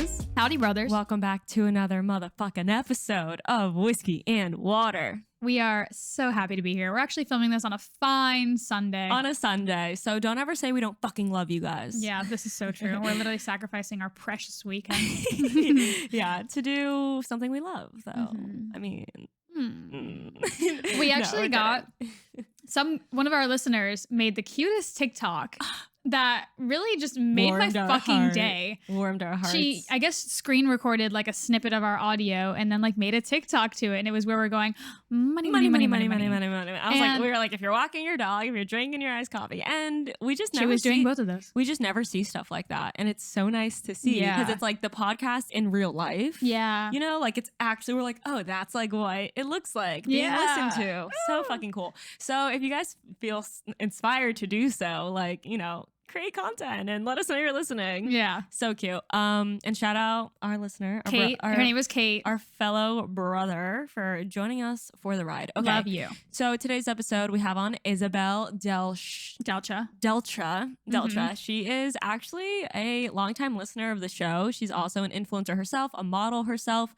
sisters. Howdy, brothers. Welcome back to another motherfucking episode of Whiskey and Water. We are so happy to be here. We're actually filming this on a fine Sunday. On a Sunday. So don't ever say we don't fucking love you guys. Yeah, this is so true. We're literally sacrificing our precious weekend. Yeah, to do something we love, though. Mm-hmm. I mean... We actually got one of our listeners made the cutest TikTok that really just made my fucking day. Warmed our hearts. She, I guess, screen recorded like a snippet of our audio and then like made a TikTok to it, and it was where we're going money. I was like, we were like, if you're walking your dog, if you're drinking your iced coffee, and we just never. She was doing both of those. We just never see stuff like that, and it's so nice to see because it's like the podcast in real life. Yeah, you know, like it's actually we're like, oh, that's like what it looks like being listened to. So fucking cool. So if you guys feel inspired to do so, like, you know, create content and let us know you're listening. Yeah. So cute. And shout out our listener, Kate. Her name was Kate. Our fellow brother for joining us for the ride. Okay. Love you. So today's episode we have on Isabelle Delcea. Mm-hmm. She is actually a longtime listener of the show. She's also an influencer herself, a model herself.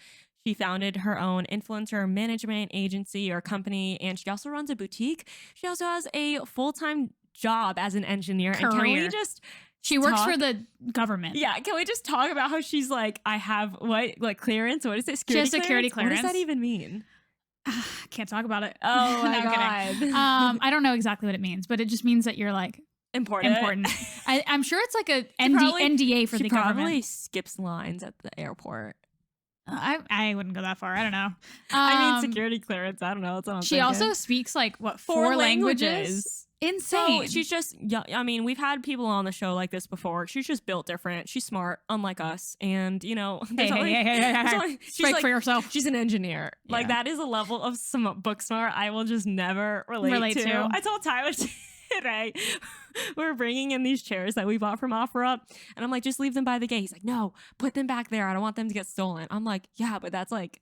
She founded her own influencer management agency or company, and she also runs a boutique. She also has a full-time job as an engineer. Career. And can we just She works for the government. Yeah, can we just talk about how she's like, I have what, like clearance? What is it? She has security clearance. What does that even mean? Can't talk about it. Oh my No, God. I don't know exactly what it means, but it just means that you're like Important. I'm sure it's like a probably, NDA for the government. She probably skips lines at the airport. I wouldn't go that far. I don't know. I mean, security clearance. I don't know. That's what I'm she thinking. Also speaks like what, four languages? Insane. So she's just, I mean, we've had people on the show like this before. She's just built different. She's smart, unlike us. And, you know, hey. Speak like, for yourself. She's an engineer. Yeah. Like, that is a level of some book smart I will just never relate to. I told Tyler today, we're bringing in these chairs that we bought from OfferUp, and I'm like, just leave them by the gate. He's like, no, put them back there. I don't want them to get stolen. I'm like, yeah, but that's like,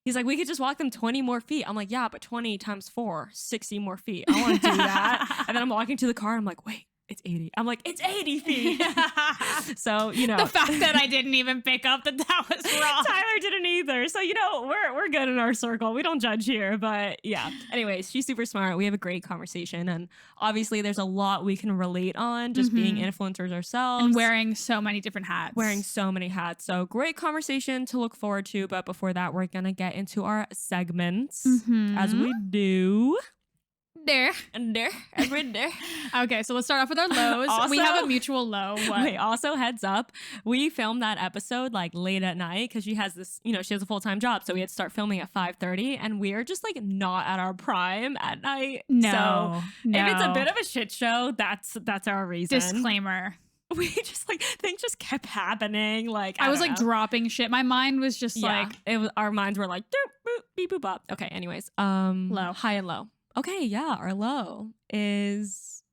he's like, we could just walk them 20 more feet. I'm like, yeah, but 20 times 4, 60 more feet. I want to do that. And then I'm walking to the car. And I'm like, wait, it's 80. I'm like, it's 80 feet. So, you know. The fact that I didn't even pick up that was wrong. Tyler didn't either. So, you know, we're good in our circle. We don't judge here. But yeah. Anyways, she's super smart. We have a great conversation. And obviously there's a lot we can relate on just being influencers ourselves. And wearing so many different hats. So great conversation to look forward to. But before that, we're going to get into our segments as we do. Okay, so let's start off with our lows. Also, we have a mutual low. Wait, also heads up, we filmed that episode like late at night because she has this, you know, she has a full-time job, so we had to start filming at 5:30, and we are just like not at our prime at night. No, if it's a bit of a shit show, that's our reason. Disclaimer. We just like things just kept happening. Like I was like dropping shit. My mind was just like it was. Our minds were like doop, boop, beep boop up. Okay, anyways, low, high, and low. Okay, yeah, our low is,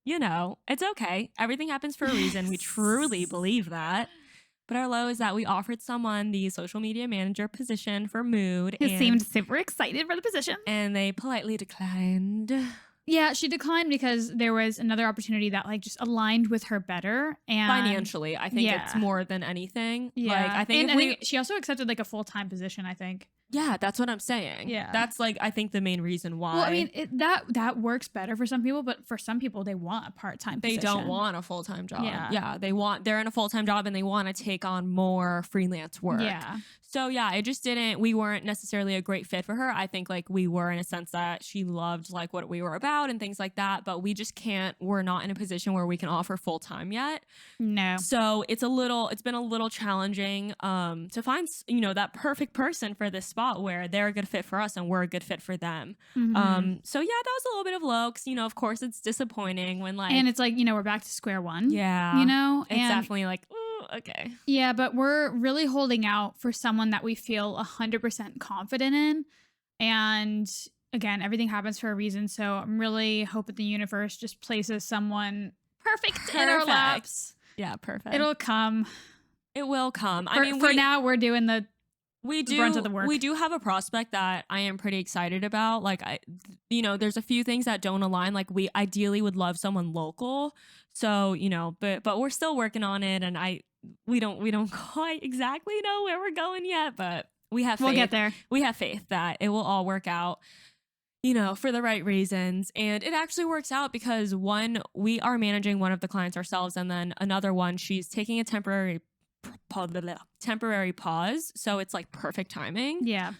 you know, it's okay. Everything happens for a reason. We truly believe that. But our low is that we offered someone the social media manager position for Mood. Who seemed super excited for the position. And they politely declined. Yeah, she declined because there was another opportunity that like just aligned with her better. And financially, I think it's more than anything. Yeah. Like, I think, and I think she also accepted like a full-time position, I think. Yeah, that's what I'm saying. Yeah. That's like, I think the main reason why. Well, I mean, that works better for some people, but for some people, they want a part-time position. They don't want a full-time job. Yeah. They're in a full-time job and they want to take on more freelance work. Yeah. So yeah, we weren't necessarily a great fit for her. I think like we were in a sense that she loved like what we were about and things like that, but we just we're not in a position where we can offer full-time yet. No. So it's been a little challenging to find, you know, that perfect person for this spot where they're a good fit for us and we're a good fit for them. So yeah, that was a little bit of low because, you know, of course it's disappointing when like. And it's like, you know, we're back to square one. Yeah. You know? It's definitely like, ooh, okay. Yeah, but we're really holding out for someone that we feel 100% confident in. And again, everything happens for a reason. So I'm really hoping the universe just places someone perfect in our laps. Yeah, perfect. It'll come. It will come. For now, we're doing the brunt of the work. We do have a prospect that I am pretty excited about. Like, you know, there's a few things that don't align. Like, we ideally would love someone local. So, you know, but we're still working on it. And we don't quite exactly know where we're going yet, but we have faith. We'll get there. We have faith that it will all work out, you know, for the right reasons. And it actually works out because one, we are managing one of the clients ourselves, and then another one, she's taking a temporary pause. So it's like perfect timing. Yeah.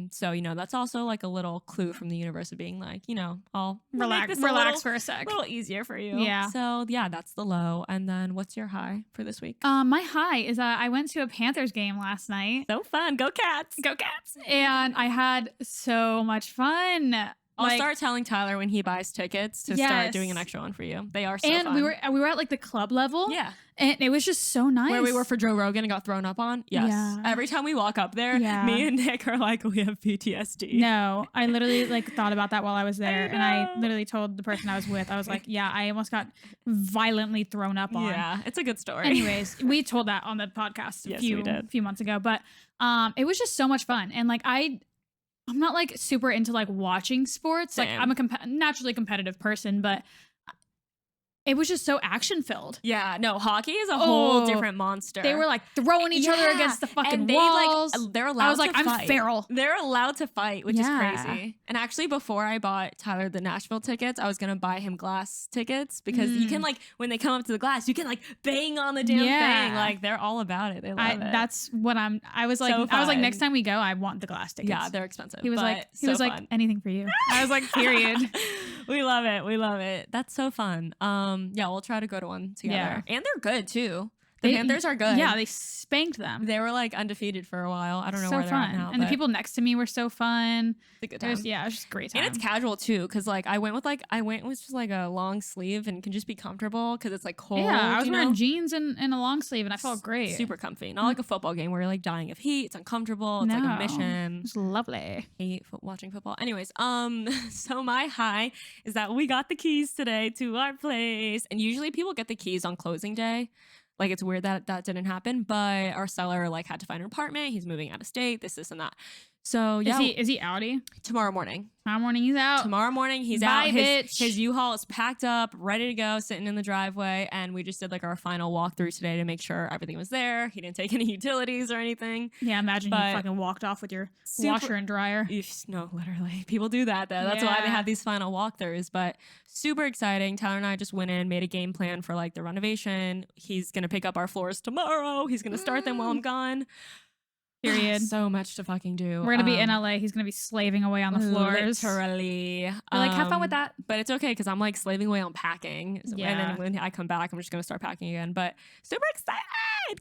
So, you know, that's also like a little clue from the universe of being like, you know, I'll relax for a sec. A little easier for you. Yeah. So yeah, that's the low. And then what's your high for this week? My high is I went to a Panthers game last night. So fun. Go Cats. Go Cats. And I had so much fun. I'll start telling Tyler when he buys tickets to start doing an extra one for you. They are so fun. And we were at like the club level. Yeah. And it was just so nice. Where we were for Joe Rogan and got thrown up on. Yes. Yeah. Every time we walk up there, me and Nick are like, we have PTSD. No, I literally like thought about that while I was there. And I literally told the person I was with, I was like, yeah, I almost got violently thrown up on. Yeah, it's a good story. Anyways, we told that on the podcast a few months ago. But it was just so much fun. And like I'm not like super into like watching sports. Same. Like I'm a naturally competitive person, but it was just so action filled. Yeah, no, hockey is a whole different monster. They were like throwing each other against the fucking walls. They're allowed to fight. I was like, I'm feral. They're allowed to fight, which is crazy. And actually, before I bought Tyler the Nashville tickets, I was going to buy him glass tickets because you can like, when they come up to the glass, you can like bang on the damn thing. Like they're all about it. They love it. That's what I was like, next time we go, I want the glass tickets. Yeah, they're expensive. He was like, anything for you. I was like, period. We love it. We love it. That's so fun. Yeah, we'll try to go to one together. Yeah. And they're good too. The Panthers are good. Yeah, they spanked them. They were like undefeated for a while. I don't know where they're at now. And the people next to me were so fun. It's a good time. It was just a great time. And it's casual too, because like I went with just like a long sleeve and can just be comfortable because it's like cold. Yeah, I was wearing jeans and a long sleeve and I felt great. Super comfy. Not like a football game where you're like dying of heat. It's uncomfortable. It's like a mission. It's lovely. Hate watching football. Anyways, so my high is that we got the keys today to our place, and usually people get the keys on closing day. Like, it's weird that didn't happen, but our seller like had to find an apartment. He's moving out of state, this and that. So yeah. Is he outie? Tomorrow morning. Tomorrow morning he's out. Tomorrow morning he's Bye, out. Bitch. His U-Haul is packed up, ready to go, sitting in the driveway. And we just did like our final walkthrough today to make sure everything was there. He didn't take any utilities or anything. Yeah, imagine you fucking walked off with your washer and dryer. No, literally. People do that though. That's why they have these final walkthroughs. But super exciting. Tyler and I just went in, made a game plan for like the renovation. He's going to pick up our floors tomorrow. He's going to start them while I'm gone. Period. So much to fucking do. We're gonna be in LA. He's gonna be slaving away on the floors. Literally. We're like, have fun with that. But it's okay because I'm like slaving away on packing. Yeah. And then when I come back, I'm just gonna start packing again. But super excited.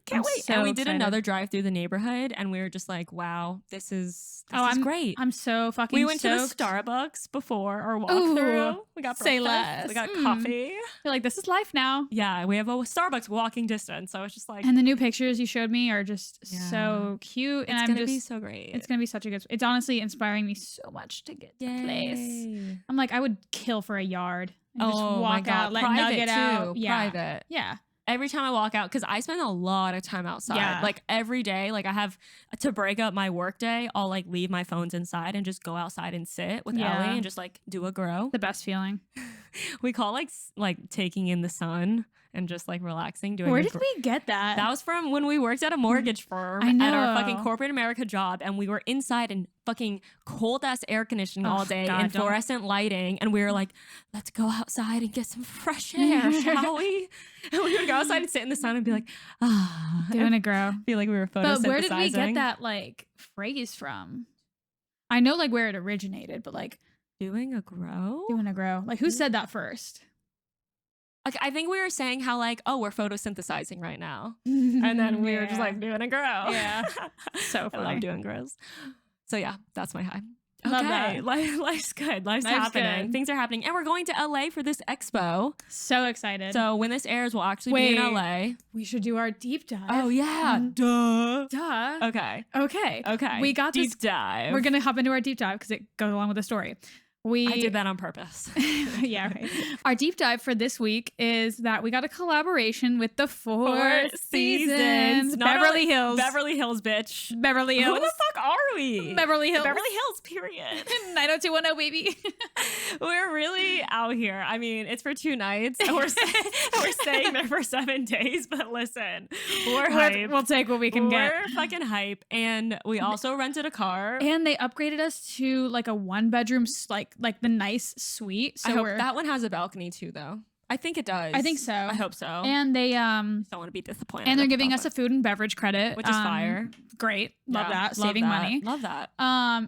Can't wait. So and we did excited. another drive through the neighborhood and we were just like, wow, this is great. I'm so fucking We went stoked. to the Starbucks before our walkthrough. We got say breakfast. less. We got coffee. You're like, this is life now. Yeah, we have a Starbucks walking distance. So it's just like, and the new pictures you showed me are just so cute. And it's gonna be so great. It's gonna be such a good. It's honestly inspiring me so much to get to the place. I'm like, I would kill for a yard. And just walk out, let Nugget out. Yeah. Private. Yeah. Every time I walk out, because I spend a lot of time outside. Yeah. Like every day, like I have to break up my work day. I'll like leave my phones inside and just go outside and sit with Ellie and just like do a grow. The best feeling. We call like taking in the sun and just like relaxing. Where did we get that? That was from when we worked at a mortgage firm at our fucking corporate America job, and we were inside in fucking cold ass air conditioning all day and fluorescent lighting, and we were like, let's go outside and get some fresh air, shall we? And we would go outside and sit in the sun and be like, doing a grow. Feel like we were photosynthesizing. But where did we get that like phrase from? I know like where it originated, but like doing a grow. Like who said that first? Like, I think we were saying how like, oh, we're photosynthesizing right now. And then we were just like doing a grow. Yeah. So funny. I love doing grows. So yeah, that's my high. Love that. Life's good. Life's happening. Good. Things are happening. And we're going to LA for this expo. So excited. So when this airs, we'll actually be in LA. We should do our deep dive. Oh yeah. Duh. Okay. Okay. We got deep this dive. We're going to hop into our deep dive because it goes along with the story. I did that on purpose. Yeah, right. Our deep dive for this week is that we got a collaboration with the Four Seasons. Beverly Hills. Beverly Hills, bitch. Beverly Hills. Who the fuck are we? Beverly Hills. Beverly Hills, period. 90210, baby. We're really out here. I mean, it's for 2 nights. We're staying there for 7 days, but listen, we're hype. We'll take what we can get. We're fucking hype. And we also rented a car. And they upgraded us to like a 1-bedroom, like the nice suite. So I hope that one has a balcony too, though. I think it does. I think so. I hope so. And they don't want to be disappointed. And they're giving us a food and beverage credit, which is fire. Great. Love that. Saving money. Love that.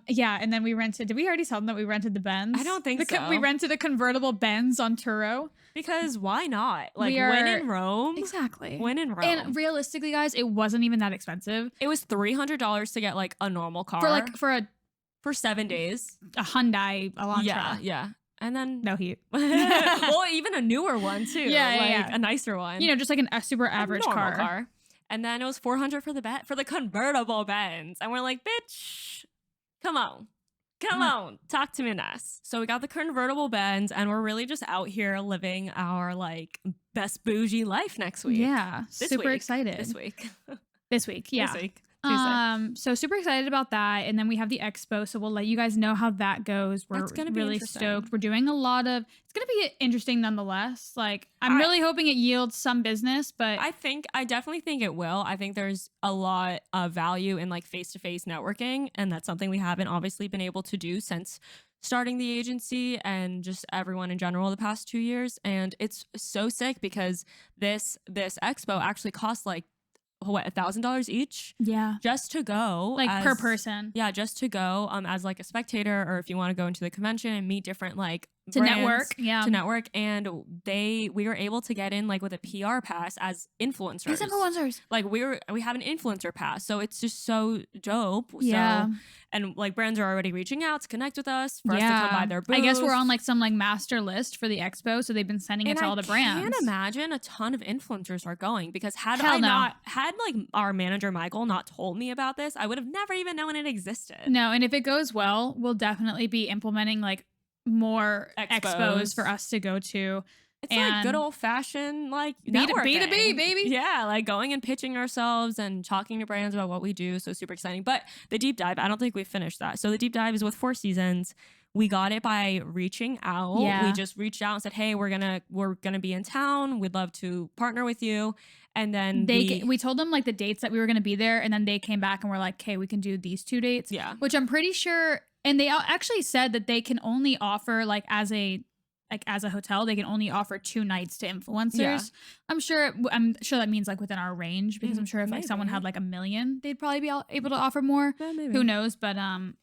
Yeah, and then we rented. Did we already tell them that we rented the Benz? I don't think so. We rented a convertible Benz on Turo. Because why not? Like, when in Rome. Exactly. When in Rome. And realistically, guys, it wasn't even that expensive. It was $300 to get like a normal car. For 7 days. A Hyundai Elantra. Yeah. And then no heat. Well, even a newer one too. A nicer one. You know, just like a super average car. And then it was $400 for the convertible Benz. And we're like, bitch, come on. Talk to me nice. So we got the convertible Benz and we're really just out here living our like best bougie life next week. Yeah. Super excited. This week. Yeah. This week. Tuesday. So super excited about that. And then we have the expo. So we'll let you guys know how that goes. We're really stoked. We're doing it's going to be interesting nonetheless. Like I'm really hoping it yields some business, but I definitely think it will. I think there's a lot of value in like face-to-face networking. And that's something we haven't obviously been able to do since starting the agency and just everyone in general the past 2 years. And it's so sick because this expo actually costs like $1,000 each? Yeah. Just to go. Like per person. Yeah, just to go as like a spectator, or if you want to go into the convention and meet different like to brands, network. Yeah. To network. And we were able to get in like with a PR pass as influencers. As influencers. Like we have an influencer pass. So it's just so dope. Yeah. So, and like brands are already reaching out to connect with us for us to come by their booth. I guess we're on like some like master list for the expo, so they've been sending it to all the brands. I can't imagine a ton of influencers are going, because had like our manager Michael not told me about this, I would have never even known it existed. No, and if it goes well, we'll definitely be implementing like more expos for us to go to. It's like good old fashioned like B2B, baby. Yeah, like going and pitching ourselves and talking to brands about what we do. So super exciting. But the deep dive, I don't think we finished that. So the deep dive is with Four Seasons. We got it by reaching out. Yeah. We just reached out and said, hey, we're gonna be in town. We'd love to partner with you. And then we told them like the dates that we were gonna be there, and then they came back and were like, okay, we can do these 2 dates. Yeah. Which I'm pretty sure, and they actually said that they can only offer like as a hotel, they can only offer 2 nights to influencers. Yeah. I'm sure that means like within our range, because I'm sure if like someone had like 1 million, they'd probably be able to offer more. Who knows? But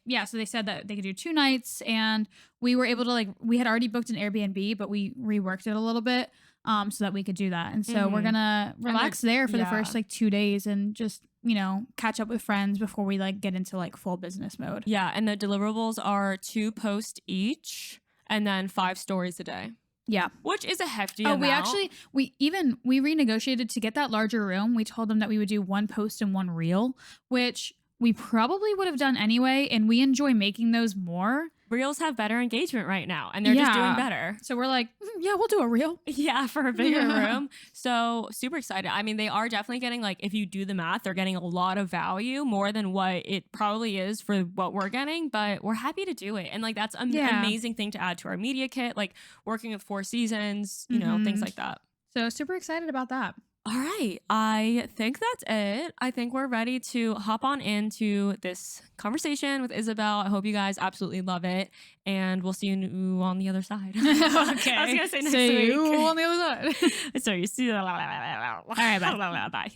yeah, so they said that they could do 2 nights, and we were able to we had already booked an Airbnb, but we reworked it a little bit so that we could do that. And so we're gonna relax there for the first like 2 days and just, you know, catch up with friends before we like get into like full business mode. Yeah, and the deliverables are 2 posts each. And then 5 stories a day. Yeah. Which is a hefty amount. We renegotiated to get that larger room. We told them that we would do 1 post and 1 reel, which we probably would have done anyway. And we enjoy making those more. Reels have better engagement right now, and they're just doing better. So we're like, yeah, we'll do a reel. Yeah, for a bigger room. So super excited. I mean, they are definitely getting, like, if you do the math, they're getting a lot of value, more than what it probably is for what we're getting, but we're happy to do it. And like, that's an amazing thing to add to our media kit, like working with Four Seasons, you know, things like that. So super excited about that. All right. I think that's it. I think we're ready to hop on into this conversation with Isabelle. I hope you guys absolutely love it. And we'll see you on the other side. Okay. I was going to say next week. See you on the other side. So you see you. All right, bye. Bye.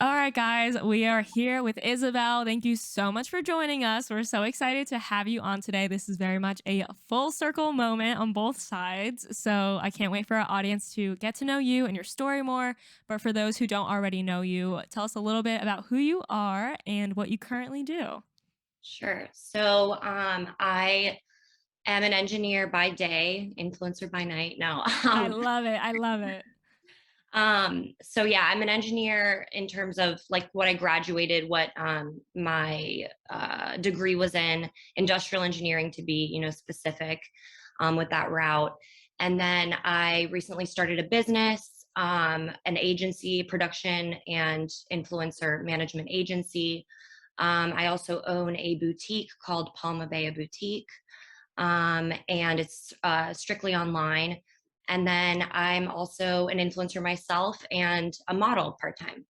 All right, guys, we are here with Isabelle. Thank you so much for joining us. We're so excited to have you on today. This is very much a full circle moment on both sides. So I can't wait for our audience to get to know you and your story more. But for those who don't already know you, tell us a little bit about who you are and what you currently do. Sure. So I am an engineer by day, influencer by night. No. I love it. So yeah, I'm an engineer in terms of like what I graduated, what my degree was in, industrial engineering to be, specific with that route. And then I recently started a business, an agency, production and influencer management agency. I also own a boutique called Palma Bella Boutique, and it's strictly online. And then I'm also an influencer myself and a model part-time.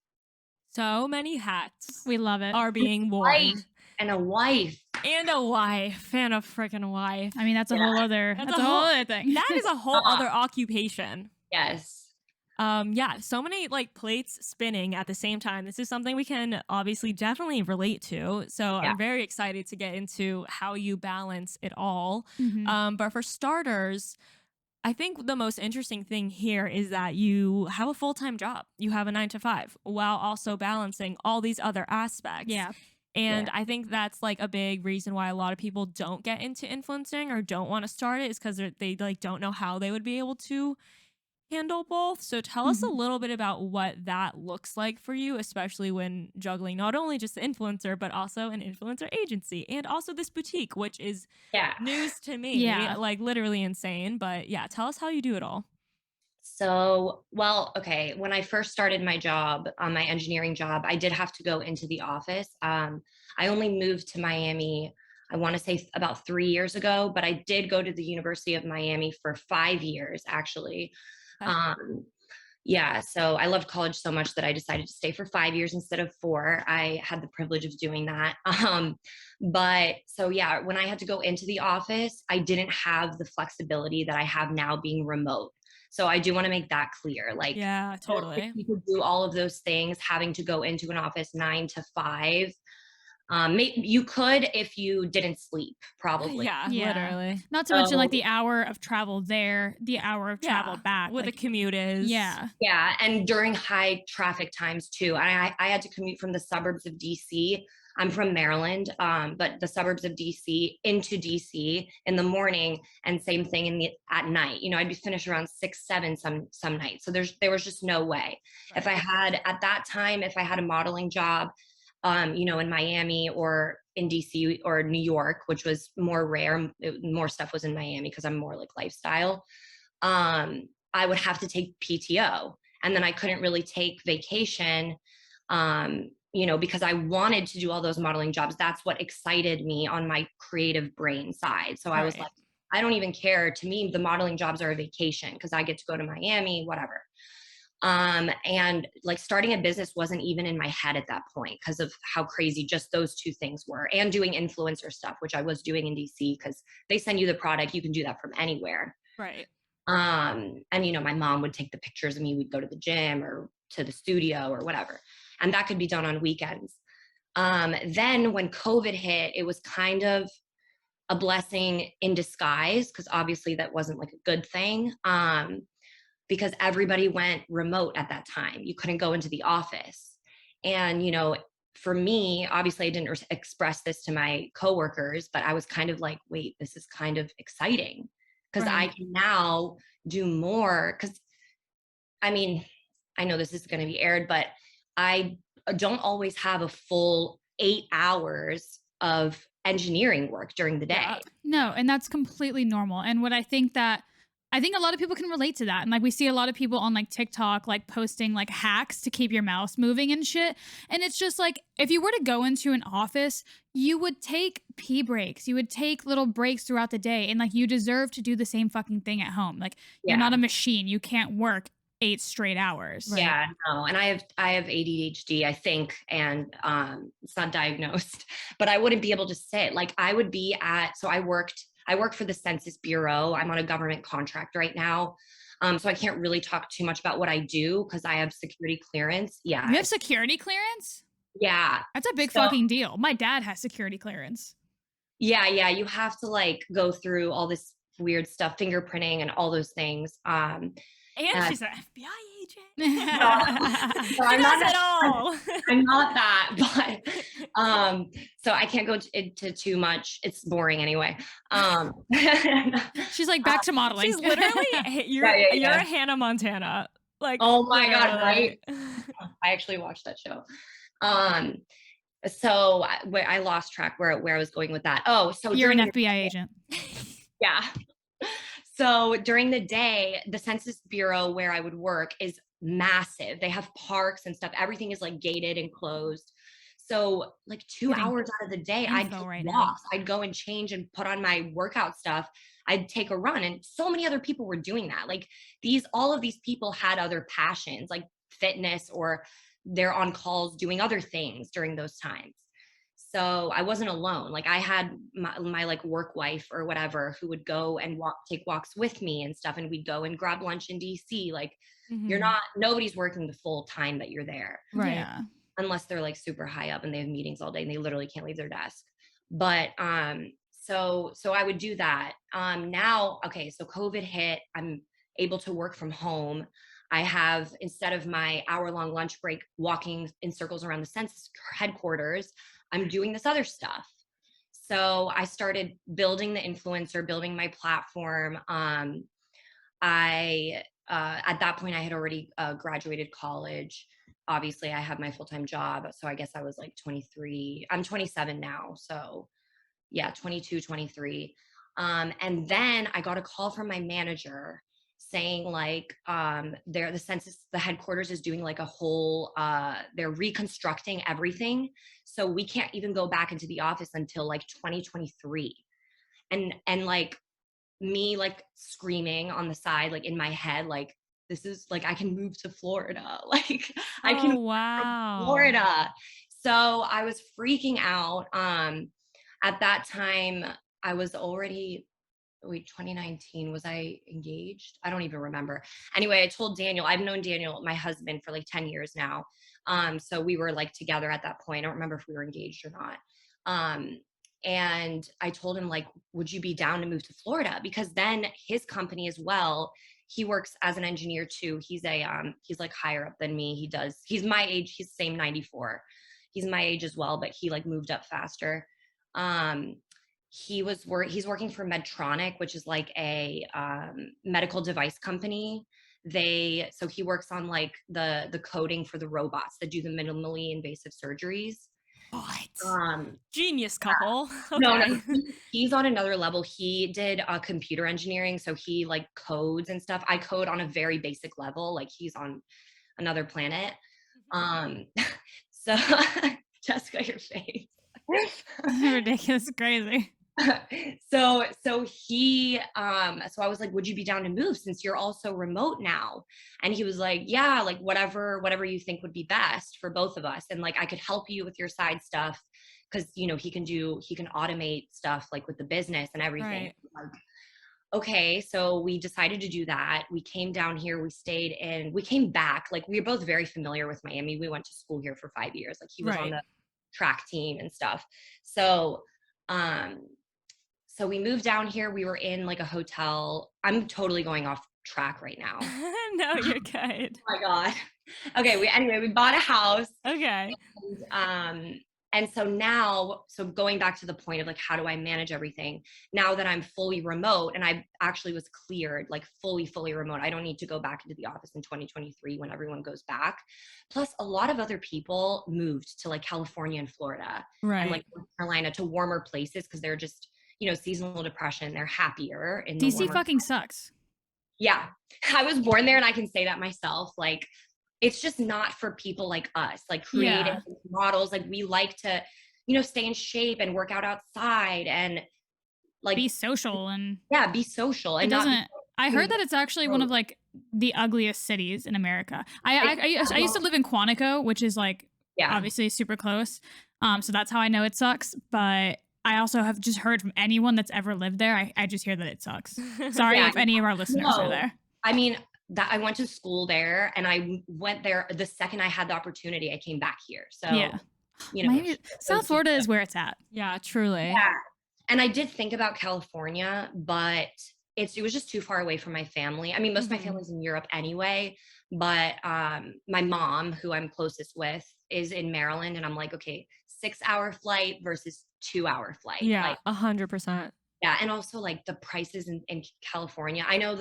So many hats. We love it. Are being worn. And a wife. And a wife. And a freaking wife. I mean, that's a whole other thing. That is a whole other occupation. Yes. Yeah, so many like plates spinning at the same time. This is something we can obviously definitely relate to. So I'm very excited to get into how you balance it all. But for starters, I think the most interesting thing here is that you have a full-time job. You have a 9-to-5 while also balancing all these other aspects. Yeah. And I think that's like a big reason why a lot of people don't get into influencing or don't want to start it, is because they like don't know how they would be able to handle both. So tell us a little bit about what that looks like for you, especially when juggling not only just the influencer, but also an influencer agency and also this boutique, which is news to me, like literally insane. But yeah, tell us how you do it all. So, well, okay. When I first started my job, my engineering job, I did have to go into the office. I only moved to Miami, I want to say about 3 years ago, but I did go to the University of Miami for 5 years, actually. So I loved college so much that I decided to stay for 5 years instead of 4. I had the privilege of doing that. But so yeah, when I had to go into the office, I didn't have the flexibility that I have now being remote. So I do want to make that clear. Like, yeah, totally. You could do all of those things, having to go into an office 9 to 5. You could if you didn't sleep, probably. Yeah, literally. Not to mention like the hour of travel there, the hour of travel back. What the commute is. Yeah. Yeah. And during high traffic times too. I had to commute from the suburbs of DC. I'm from Maryland, but the suburbs of DC into DC in the morning, and same thing at night. I'd be finished around 6, 7 some nights. So there was just no way. Right. If I had a modeling job, in Miami or in DC or New York, which was more rare, more stuff was in Miami because I'm more like lifestyle. I would have to take PTO, and then I couldn't really take vacation, because I wanted to do all those modeling jobs. That's what excited me on my creative brain side. So I was like, I don't even care. To me, the modeling jobs are a vacation because I get to go to Miami, whatever. And like starting a business wasn't even in my head at that point because of how crazy just those two things were, and doing influencer stuff, which I was doing in DC because they send you the product. You can do that from anywhere. Right. And, my mom would take the pictures of me. We'd go to the gym or to the studio or whatever. And that could be done on weekends. Then when COVID hit, it was kind of a blessing in disguise because obviously that wasn't like a good thing. Because everybody went remote at that time. You couldn't go into the office. And, for me, obviously I didn't express this to my coworkers, but I was kind of like, wait, this is kind of exciting because I can now do more. Because, I know this is going to be aired, but I don't always have a full 8 hours of engineering work during the day. Yeah. No, and that's completely normal. And what I think a lot of people can relate to that. And like we see a lot of people on like TikTok, like posting like hacks to keep your mouse moving and shit. And it's just like, if you were to go into an office, you would take pee breaks. You would take little breaks throughout the day. And like, you deserve to do the same fucking thing at home. Like you're not a machine. You can't work 8 straight hours. Right? Yeah, no. And I have ADHD, I think, and it's not diagnosed, but I wouldn't be able to sit. Like I would be I work for the Census Bureau. I'm on a government contract right now. So I can't really talk too much about what I do because I have security clearance. Yeah. You have security clearance? Yeah. That's a big fucking deal. My dad has security clearance. Yeah. Yeah. You have to like go through all this weird stuff, fingerprinting and all those things. And she's an FBI agent. So I'm not at all. I'm not that, but so I can't go into too much. It's boring anyway. She's like back to modeling. She's literally you're a Hannah Montana. Like, oh my God, right? I actually watched that show. So I lost track where I was going with that. Oh, so you're an FBI agent. Yeah. So during the day, the Census Bureau where I would work is massive. They have parks and stuff. Everything is like gated and closed. So like 2 hours out of the day, I'd walk. I'd go and change and put on my workout stuff. I'd take a run. And so many other people were doing that. Like all of these people had other passions like fitness, or they're on calls doing other things during those times. So I wasn't alone. Like I had my like work wife or whatever who would go and take walks with me and stuff. And we'd go and grab lunch in DC. Like nobody's working the full time that you're there. Right. Yeah. Unless they're like super high up and they have meetings all day and they literally can't leave their desk. But, so I would do that. Now, okay. So COVID hit, I'm able to work from home. I have, instead of my hour-long lunch break, walking in circles around the census headquarters, I'm doing this other stuff. So I started building the influencer, building my platform. At that point I had already graduated college. Obviously I have my full-time job. So I guess I was like 23. I'm 27 now. So yeah, 22, 23. And then I got a call from my manager saying like, the census, the headquarters is doing like a whole, they're reconstructing everything. So we can't even go back into the office until like 2023. And like me, like screaming on the side, like in my head, like, this is like, I can move to Florida. Like I can move to Florida. So I was freaking out. At that time I was already, 2019, was I engaged? I don't even remember. Anyway, I told Daniel, I've known Daniel, my husband, for like 10 years now. So we were like together at that point. I don't remember if we were engaged or not. And I told him like, would you be down to move to Florida? Because then his company as well, he works as an engineer too. He's like higher up than me. He's my age. He's the same 94. He's my age as well, but he like moved up faster. He's working for Medtronic, which is like a medical device company. So he works on like the coding for the robots that do the minimally invasive surgeries. What? Genius couple. Yeah. Okay. No, he's on another level. He did computer engineering, so he like codes and stuff. I code on a very basic level. Like he's on another planet. So Jessica, your face. Ridiculous, crazy. So he, so I was like, would you be down to move since you're also remote now? And he was like, yeah, like whatever you think would be best for both of us. And like, I could help you with your side stuff. Cause he can automate stuff like with the business and everything. Right. Like, okay. So we decided to do that. We came down here, we came back. Like we were both very familiar with Miami. We went to school here for 5 years. Like he was on the track team and stuff. So we moved down here. We were in like a hotel. I'm totally going off track right now. No, you're good. Oh my God. Okay. We bought a house. Okay. And so going back to the point of like, how do I manage everything now that I'm fully remote? And I actually was cleared, like fully remote. I don't need to go back into the office in 2023 when everyone goes back. Plus a lot of other people moved to like California and Florida and like North Carolina to warmer places. Cause they're just, seasonal depression. They're happier in DC fucking sucks. Yeah. I was born there and I can say that myself. Like, it's just not for people like us, like creative models. Like we like to, stay in shape and work out outside and like be social and be social. And I heard that it's actually one of like the ugliest cities in America. I used to live in Quantico, which is like obviously super close. So that's how I know it sucks. But I also have just heard from anyone that's ever lived there. I just hear that it sucks. Sorry if any of our listeners are there. I mean, that I went to school there and I went there the second I had the opportunity, I came back here. So, South Florida is where it's at. Yeah, truly. Yeah. And I did think about California, but it was just too far away from my family. I mean, most of my family's in Europe anyway, but my mom, who I'm closest with, is in Maryland. And I'm like, okay, 6-hour flight versus 2-hour flight. Yeah, like 100%. Yeah. And also like the prices in California, I know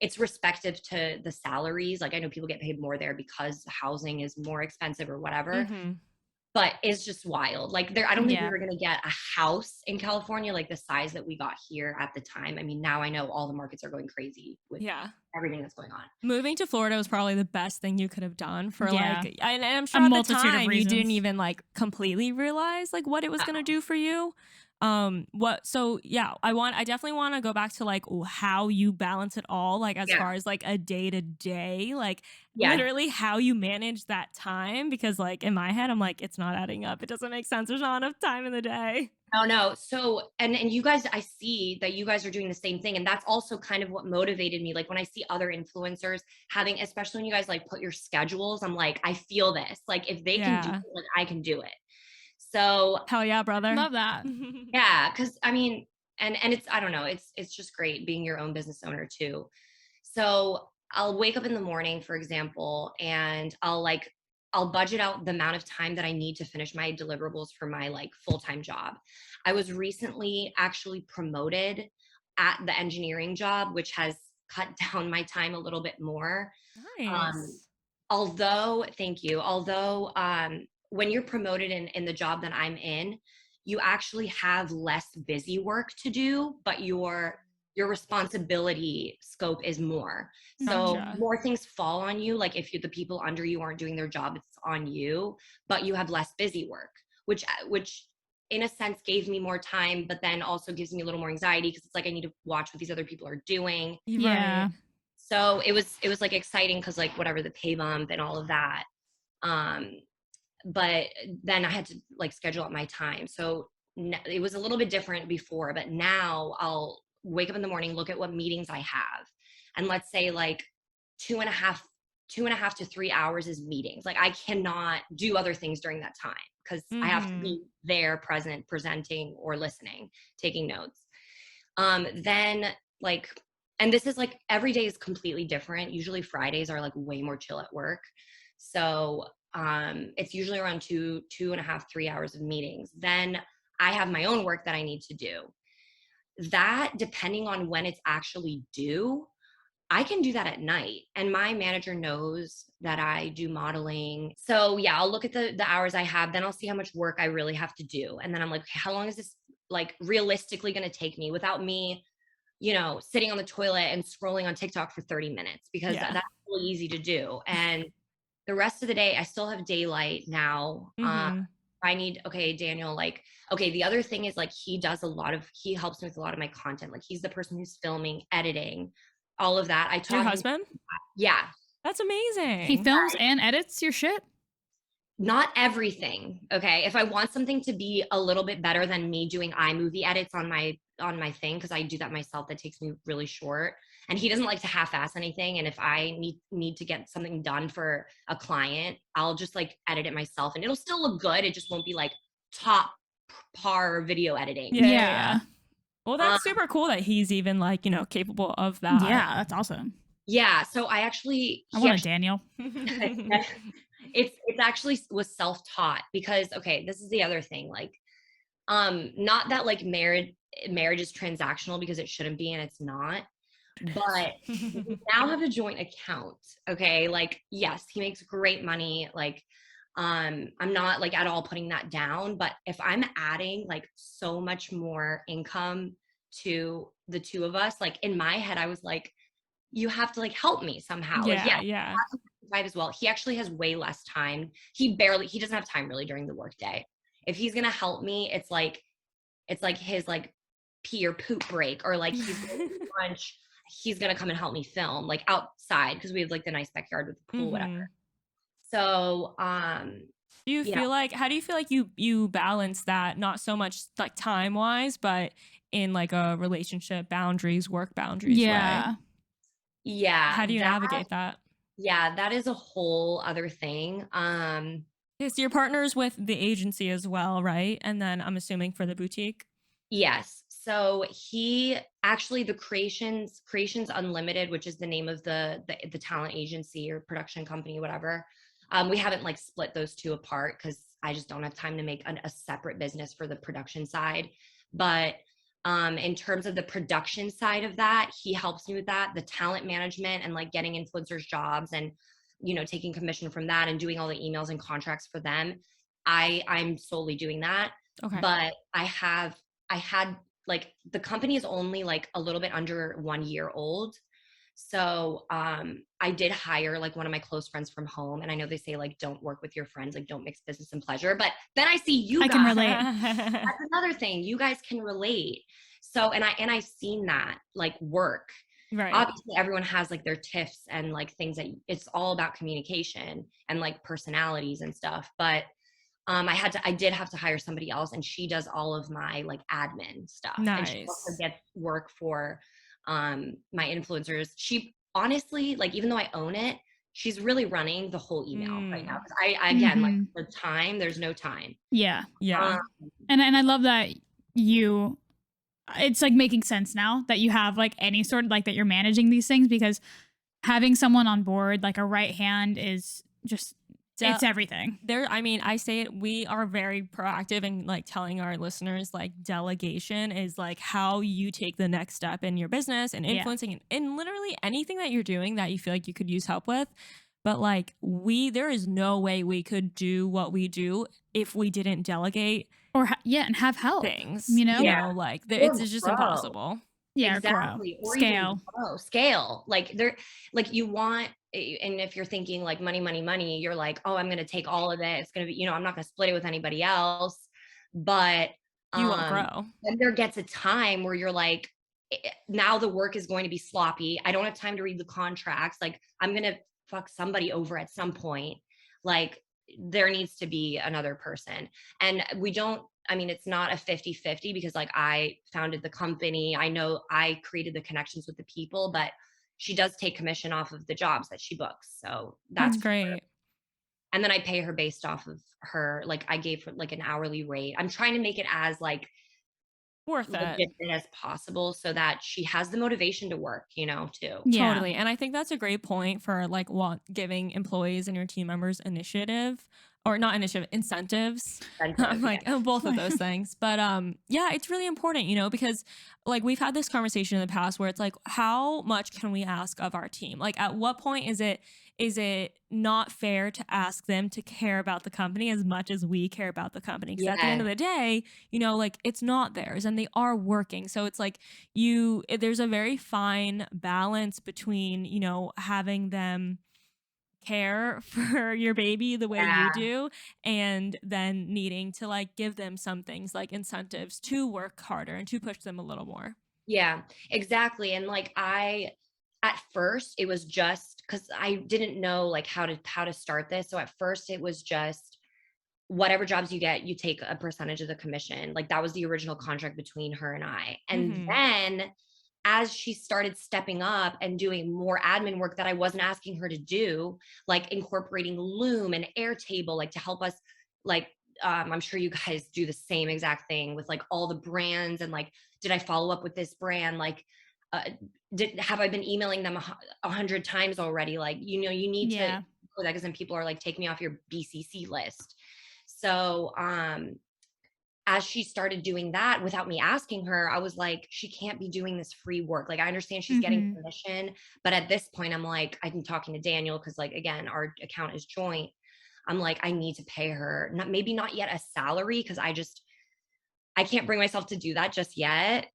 it's respective to the salaries. Like I know people get paid more there because housing is more expensive or whatever. But it's just wild. Like I don't think we were going to get a house in California like the size that we got here at the time. I mean, now I know all the markets are going crazy with everything that's going on. Moving to Florida was probably the best thing you could have done for like, and I'm sure at the time you didn't even like completely realize like what it was going to do for you. I definitely want to go back to like how you balance it all, like as far as like a day to day, like literally how you manage that time, because like in my head I'm like, it's not adding up, it doesn't make sense, there's not enough time in the day. No. So and you guys, I see that you guys are doing the same thing, and that's also kind of what motivated me. Like when I see other influencers having, especially when you guys like put your schedules, I'm like, I feel this, like if they can do it, like I can do it. So hell yeah, brother. Love that. Yeah, because I mean, and it's, I don't know, it's just great being your own business owner too. So I'll wake up in the morning, for example, and I'll budget out the amount of time that I need to finish my deliverables for my like full-time job. I was recently actually promoted at the engineering job, which has cut down my time a little bit more. Nice. Thank you. Although when you're promoted in the job that I'm in, you actually have less busy work to do, but your responsibility scope is more. So more things fall on you. Like if the people under you aren't doing their job, it's on you, but you have less busy work, which in a sense gave me more time, but then also gives me a little more anxiety because it's like I need to watch what these other people are doing. Yeah. So it was like exciting because like whatever, the pay bump and all of that. But then I had to like schedule out my time. So it was a little bit different before, but now I'll wake up in the morning, look at what meetings I have. And let's say like 2.5 to 3 hours is meetings. Like I cannot do other things during that time because I have to be there, present, presenting or listening, taking notes. Then like, and this is like every day is completely different. Usually Fridays are like way more chill at work. So it's usually around 2.5, 3 hours of meetings. Then I have my own work that I need to do. That, depending on when it's actually due, I can do that at night. And my manager knows that I do modeling. So yeah, I'll look at the hours I have, then I'll see how much work I really have to do. And then I'm like, okay, how long is this like realistically going to take me without me, sitting on the toilet and scrolling on TikTok for 30 minutes, because that's really easy to do. And the rest of the day, I still have daylight now. Daniel, the other thing is like, he helps me with a lot of my content. Like he's the person who's filming, editing, all of that. I taught your husband? Yeah. That's amazing. He films and edits your shit? Not everything. Okay. If I want something to be a little bit better than me doing iMovie edits on my thing, because I do that myself, that takes me really short. And he doesn't like to half-ass anything. And if I need to get something done for a client, I'll just like edit it myself and it'll still look good. It just won't be like top par video editing. Yeah. Well, that's super cool that he's even like, capable of that. Yeah, that's awesome. Yeah. So I want a Daniel. It's actually was self-taught because, okay, this is the other thing. Like, not that like marriage is transactional, because it shouldn't be, and it's not. But we now have a joint account. Okay. Like, yes, he makes great money. Like, I'm not like at all putting that down, but if I'm adding like so much more income to the two of us, like in my head, I was like, you have to like help me somehow. Yeah. As well. He actually has way less time. He doesn't have time really during the workday. If he's going to help me, it's like his like pee or poop break, or like he's going to lunch. He's going to come and help me film like outside, because we have like the nice backyard with the pool, whatever. So, how do you feel like you balance that, not so much like time wise, but in like a relationship boundaries, work boundaries way? Yeah. How do you navigate that? Yeah, that is a whole other thing. Yes, your partner's with the agency as well, right? And then I'm assuming for the boutique. Yes. So he actually, the Creations Unlimited, which is the name of the talent agency or production company, whatever. We haven't like split those two apart because I just don't have time to make a separate business for the production side. But In terms of the production side of that, he helps me with that, the talent management and like getting influencers jobs and, you know, taking commission from that and doing all the emails and contracts for them. I'm solely doing that. Okay. But I had like, the company is only like a little bit under 1 year old. So I did hire like one of my close friends from home. And I know they say like, don't work with your friends, like don't mix business and pleasure. But then I see you guys. I can relate. That's another thing. You guys can relate. So, and I've seen that like work. Right. Obviously everyone has like their tips and like things that it's all about communication and like personalities and stuff. But I did have to hire somebody else, and she does all of my like admin stuff. Nice. And she also gets work for my influencers. She honestly, like, even though I own it, she's really running the whole email right now. I again, like the time, there's no time. Yeah. Yeah. And I love that it's like making sense now that you have like any sort of like that you're managing these things, because having someone on board, like a right hand, is just, it's everything. I say it, we are very proactive in like telling our listeners like delegation is like how you take the next step in your business and influencing in literally anything that you're doing that you feel like you could use help with. But like there is no way we could do what we do if we didn't delegate or and have help things, you know, like it's just impossible. Yeah, exactly. Or scale. Like you want, and if you're thinking like money, you're like, oh, I'm going to take all of it. It's going to be, you know, I'm not going to split it with anybody else. But you won't grow. Then there gets a time where you're like, now the work is going to be sloppy. I don't have time to read the contracts. Like, I'm going to fuck somebody over at some point. Like, there needs to be another person. And it's not a 50-50, because like I founded the company. I know I created the connections with the people, but she does take commission off of the jobs that she books. So that's great. And then I pay her based off of her, like I gave her like an hourly rate. I'm trying to make it as like worth it as possible so that she has the motivation to work, you know, too. Yeah. Totally. And I think that's a great point for like giving employees and your team members incentives. I'm like, both of those things. But yeah, it's really important, you know, because like we've had this conversation in the past where it's like, how much can we ask of our team? Like, at what point is it not fair to ask them to care about the company as much as we care about the company? Because at the end of the day, you know, like it's not theirs and they are working. So it's like there's a very fine balance between, you know, having them care for your baby the way you do, and then needing to like give them some things like incentives to work harder and to push them a little more. Yeah, exactly. And like at first it was just because I didn't know like how to start this. So at first it was just whatever jobs you get, you take a percentage of the commission. Like that was the original contract between her and I. And then as she started stepping up and doing more admin work that I wasn't asking her to do, like incorporating Loom and Airtable, like to help us, like, I'm sure you guys do the same exact thing with like all the brands, and like, did I follow up with this brand? Like, have I been emailing them 100 times already? Like, you know, you need to that, because then people are like, take me off your BCC list. So, as she started doing that without me asking her, I was like, she can't be doing this free work. Like, I understand she's getting commission, but at this point I'm like, I'm talking to Daniel, because like, again, our account is joint. I'm like, I need to pay her, maybe not yet a salary, because I can't bring myself to do that just yet.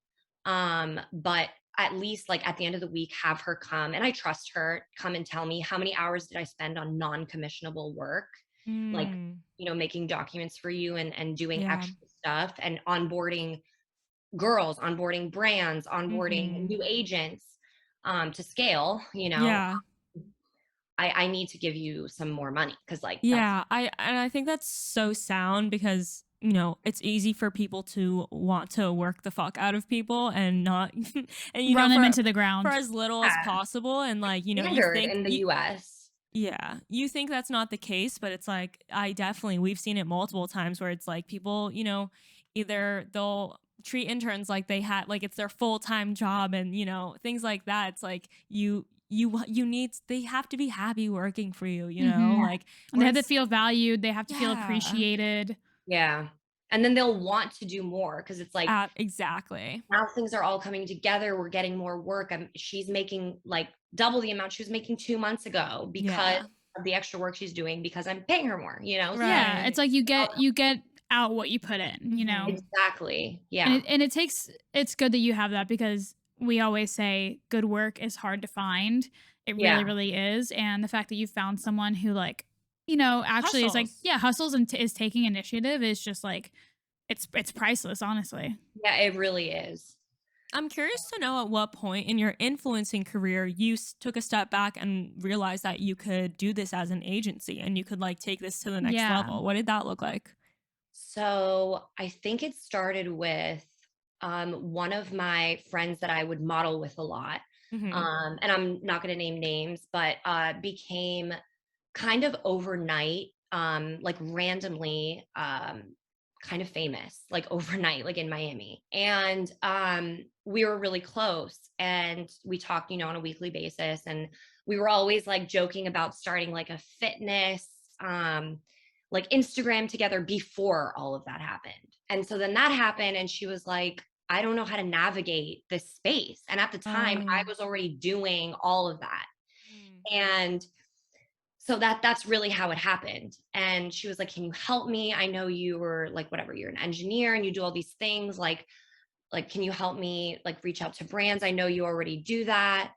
But at least like at the end of the week, have her come, and I trust her, come and tell me how many hours did I spend on non-commissionable work. Like, you know, making documents for you and doing extra stuff, and onboarding girls, onboarding brands, onboarding new agents, to scale, you know. Yeah. I need to give you some more money, because like, I think that's so sound, because you know, it's easy for people to want to work the fuck out of people and not and you run know, them into the ground for as little as possible. And like, you know, you think in the US. Yeah, you think that's not the case, but it's like, we've seen it multiple times where it's like people, you know, either they'll treat interns like like it's their full-time job, and you know, things like that. It's like they have to be happy working for you, you know, like, and they have to feel valued. They have to feel appreciated. Yeah. And then they'll want to do more because it's like, exactly. Now things are all coming together. We're getting more work. She's making like double the amount she was making 2 months ago because of the extra work she's doing because I'm paying her more, you know? Right. Yeah. It's like you get out what you put in, you know? Exactly. Yeah. And it's good that you have that because we always say good work is hard to find. It really, really is. And the fact that you found someone who like, you know, actually is like, hustles and is taking initiative is just like, it's priceless, honestly. Yeah, it really is. I'm curious to know at what point in your influencing career you took a step back and realized that you could do this as an agency and you could like take this to the next level. What did that look like? So I think it started with one of my friends that I would model with a lot. And I'm not going to name names, but became kind of overnight, like randomly kind of famous, like overnight, like in Miami. And we were really close and we talked, you know, on a weekly basis. And we were always like joking about starting like a fitness, like Instagram together before all of that happened. And so then that happened and she was like, I don't know how to navigate this space. And at the time I was already doing all of that. And so that's really how it happened. And she was like, can you help me? I know you were like, whatever, you're an engineer and you do all these things. Like, can you help me like reach out to brands? I know you already do that.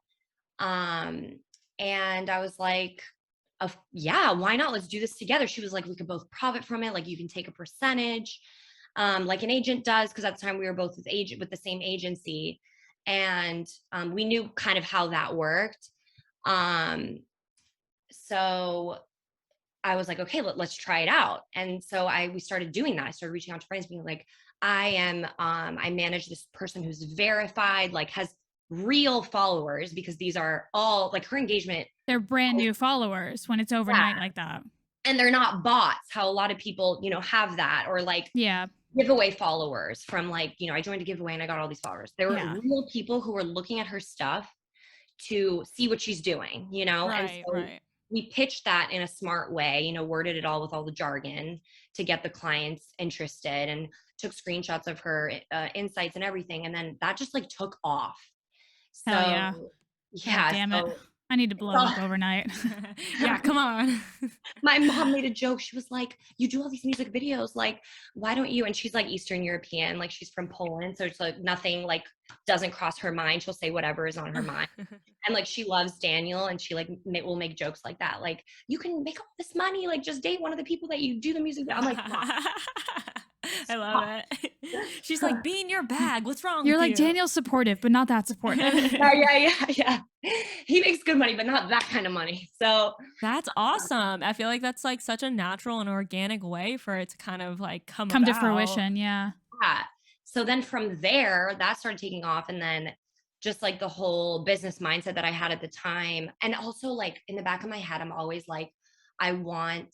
And I was like, yeah, why not? Let's do this together. She was like, we could both profit from it. Like you can take a percentage, like an agent does. Cause at the time we were both with the same agency. And we knew kind of how that worked. So I was like, okay, let's try it out. And so we started doing that. I started reaching out to friends being like, I manage this person who's verified, like has real followers because these are all like her engagement. They're brand new followers when it's overnight like that. And they're not bots, how a lot of people, you know, have that or like giveaway followers from like, you know, I joined a giveaway and I got all these followers. There were real people who were looking at her stuff to see what she's doing, you know? And so we pitched that in a smart way, you know, worded it all with all the jargon to get the clients interested and took screenshots of her insights and everything. And then that just like took off. So damn it. I need to blow up overnight. Yeah, come on. My mom made a joke. She was like, you do all these music videos. Like, why don't you? And she's like Eastern European, like she's from Poland. So it's like nothing like doesn't cross her mind. She'll say whatever is on her mind. And like, she loves Daniel and she like will make jokes like that. Like, you can make all this money. Like just date one of the people that you do the music with. I'm like, I love it. She's like, be in your bag. What's wrong You're with like, you? Daniel's supportive, but not that supportive. Yeah. He makes good money, but not that kind of money. So that's awesome. I feel like that's like such a natural and organic way for it to kind of like come to fruition. Yeah. So then from there, that started taking off. And then just like the whole business mindset that I had at the time. And also like in the back of my head, I'm always like, I want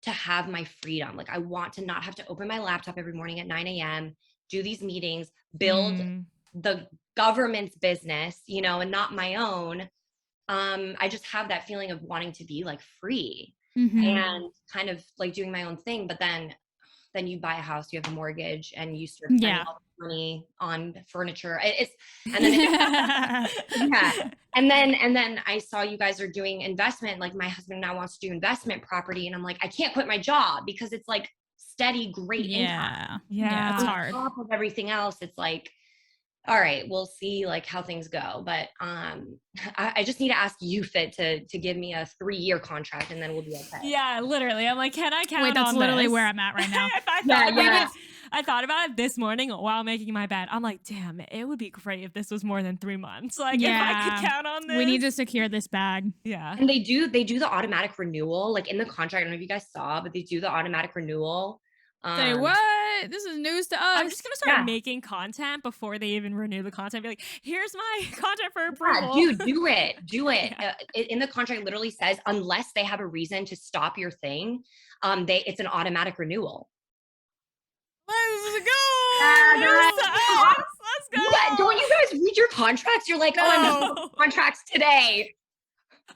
to have my freedom. Like I want to not have to open my laptop every morning at 9 a.m., do these meetings, build the government's business, you know, and not my own. I just have that feeling of wanting to be like free and kind of like doing my own thing. But then you buy a house, you have a mortgage, and you start spending all the money on furniture. And then I saw you guys are doing investment. Like my husband now wants to do investment property, and I'm like, I can't quit my job because it's like steady, great income. Yeah, it's hard. On top of everything else, it's like, all right, we'll see like how things go. But I just need to ask you, Fit, to give me a 3-year contract and then we'll be okay. Yeah, literally. I'm like, can I count on Wait, that's literally where I'm at right now. I thought about it this morning while making my bed. I'm like, damn, it would be great if this was more than 3 months. Like if I could count on this. We need to secure this bag. Yeah. And they do the automatic renewal, like in the contract. I don't know if you guys saw, but they do the automatic renewal. Say what? This is news to us. I'm just gonna start making content before they even renew the content. Be like, here's my content for approval. Dude, do it. In the contract, it literally says unless they have a reason to stop your thing, it's an automatic renewal. Let's go. Let's go. Don't you guys read your contracts? You're like, I'm doing contracts today.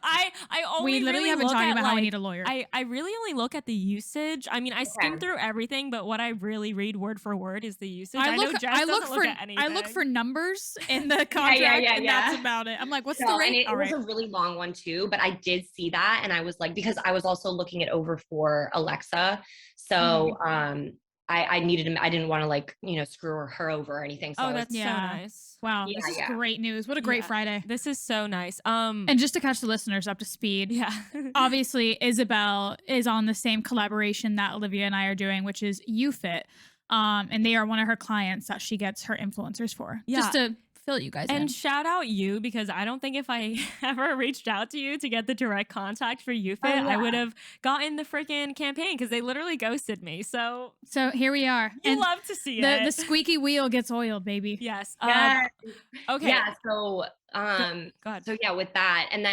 I only We literally really have been look talking at, about like, how we need a lawyer. I really only look at the usage. I mean, I skim through everything, but what I really read word for word is the usage. I know Jess doesn't look at anything. I look for numbers in the contract, and that's about it. I'm like, what's the rate? And it was a really long one too, but I did see that, and I was like, because I was also looking it over for Alexa, so I didn't want to, like, you know, screw her over or anything. So that's so nice. Wow, this is great news. What a great Friday. This is so nice. And just to catch the listeners up to speed, obviously Isabelle is on the same collaboration that Olivia and I are doing, which is YouFit. And they are one of her clients that she gets her influencers for. Just to fill you guys in. And shout out you, because I don't think if I ever reached out to you to get the direct contact for YouFit, I would have gotten the freaking campaign, because they literally ghosted me. So here we are. You love to see it. The squeaky wheel gets oiled, baby. Yes. Okay. Yeah. So go ahead. So yeah, with that, and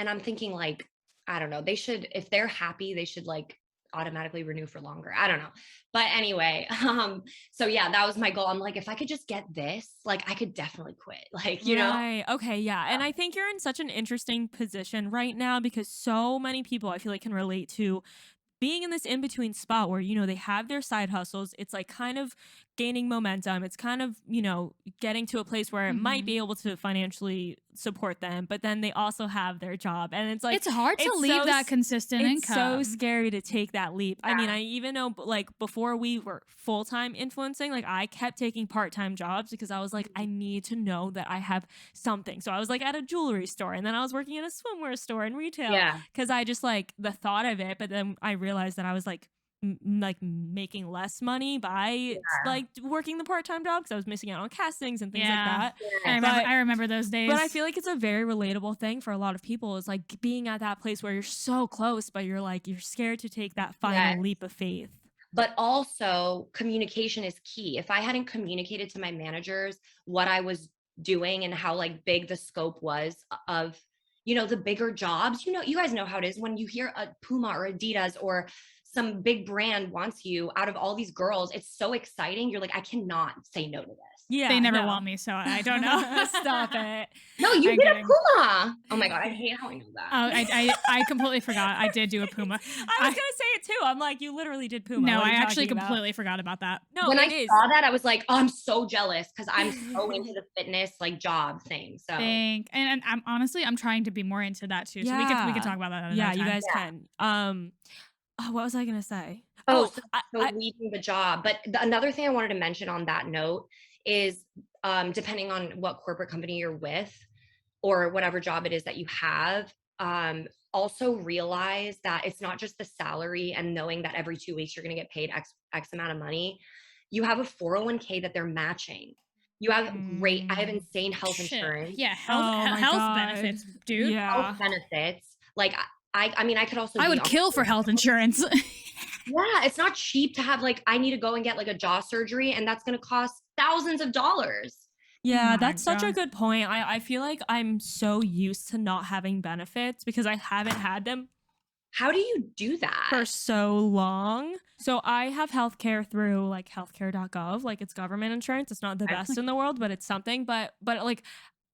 I'm thinking, like, I don't know, they should, if they're happy, they should, like, automatically renew for longer. I don't know. But anyway, so yeah, that was my goal. I'm like, if I could just get this, like, I could definitely quit. Like, you know? Okay. Yeah. And I think you're in such an interesting position right now, because so many people, I feel like, can relate to being in this in-between spot where, you know, they have their side hustles. It's like kind of gaining momentum. It's kind of, you know, getting to a place where it might be able to financially support them, but then they also have their job. And it's like, it's hard to leave that consistent income. It's so scary to take that leap. I mean, I even know, like, before we were full-time influencing, like, I kept taking part-time jobs because I was like, I need to know that I have something. So I was like at a jewelry store, and then I was working at a swimwear store in retail, because I just like the thought of it. But then I realized that I was like making less money by like working the part-time job, because I was missing out on castings and things like that. I remember those days. But I feel like it's a very relatable thing for a lot of people, is like being at that place where you're so close, but you're scared to take that final leap of faith. But also, communication is key. If I hadn't communicated to my managers what I was doing and how, like, big the scope was of, you know, the bigger jobs, you know, you guys know how it is when you hear a Puma or Adidas or some big brand wants you out of all these girls. It's so exciting. You're like, I cannot say no to this. Yeah, they never want me, so I don't know. Stop it. No, you did a Puma. Oh my God, I hate how I know that. Oh, I completely forgot. I did do a Puma. I was gonna say it too. I'm like, you literally did Puma. No, I actually completely forgot about that. No, when I saw that, I was like, oh, I'm so jealous, because I'm so into the fitness, like, job thing. So and I'm honestly, I'm trying to be more into that too. So we can talk about that. Yeah, you guys can. What was I gonna say? So leaving the job. But another thing I wanted to mention on that note is, depending on what corporate company you're with or whatever job it is that you have, also realize that it's not just the salary and knowing that every 2 weeks you're going to get paid X amount of money. You have a 401k that they're matching. You have I have insane health insurance. Yeah, health benefits, dude. Yeah. Health benefits. Like, I mean, I could also. I would kill for health insurance. Yeah, it's not cheap to have, like, I need to go and get, like, a jaw surgery, and that's going to cost thousands of dollars. Yeah, that's such a good point. I feel like I'm so used to not having benefits because I haven't had them. How do you do that? For so long. So I have healthcare through, like, healthcare.gov. Like, it's government insurance. It's not the best in the world, but it's something. But like,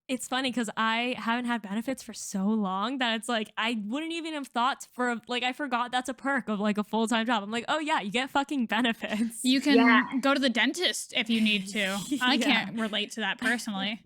it's funny because I haven't had benefits for so long that it's like, I wouldn't even have thought I forgot that's a perk of, like, a full-time job. I'm like, oh yeah, you get fucking benefits. You can go to the dentist if you need to. I can't relate to that personally.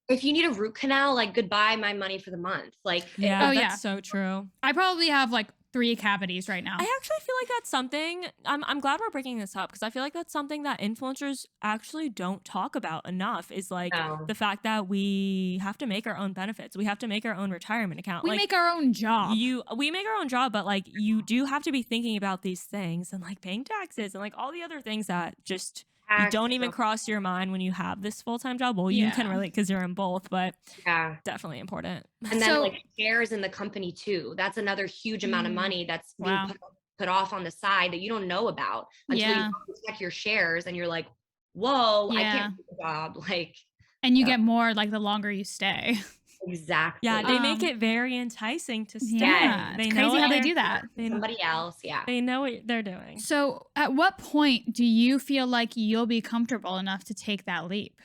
If you need a root canal, like, goodbye my money for the month. Like, that's so true. I probably have like 3 cavities right now. I actually feel like that's something, I'm glad we're breaking this up, because I feel like that's something that influencers actually don't talk about enough, is like the fact that we have to make our own benefits. We have to make our own retirement account. We make our own job. We make our own job, but, like, you do have to be thinking about these things and, like, paying taxes and, like, all the other things that just you don't even cross your mind when you have this full-time job. Well, you can relate because you're in both, but definitely important. And then, like, shares in the company too. That's another huge amount of money that's being put off on the side that you don't know about until you check your shares and you're like, whoa, I can't do the job. Like, and you get more, like, the longer you stay. Exactly. Yeah, they make it very enticing to stay. Yeah, it's crazy how they do that. Somebody else, they know what they're doing. So at what point do you feel like you'll be comfortable enough to take that leap?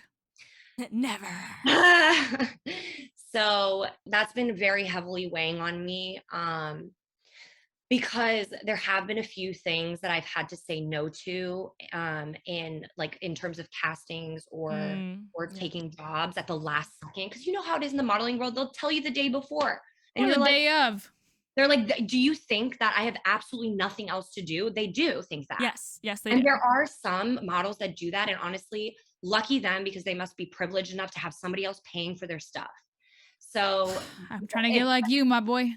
Never. So that's been very heavily weighing on me. Because there have been a few things that I've had to say no to, in terms of castings or taking jobs at the last second. Because you know how it is in the modeling world, they'll tell you the day before, and or you're the like, day of. they're like, do you think that I have absolutely nothing else to do? They do think that. Yes, they and do. There are some models that do that, and honestly, lucky them, because they must be privileged enough to have somebody else paying for their stuff. So I'm trying to get like you, my boy.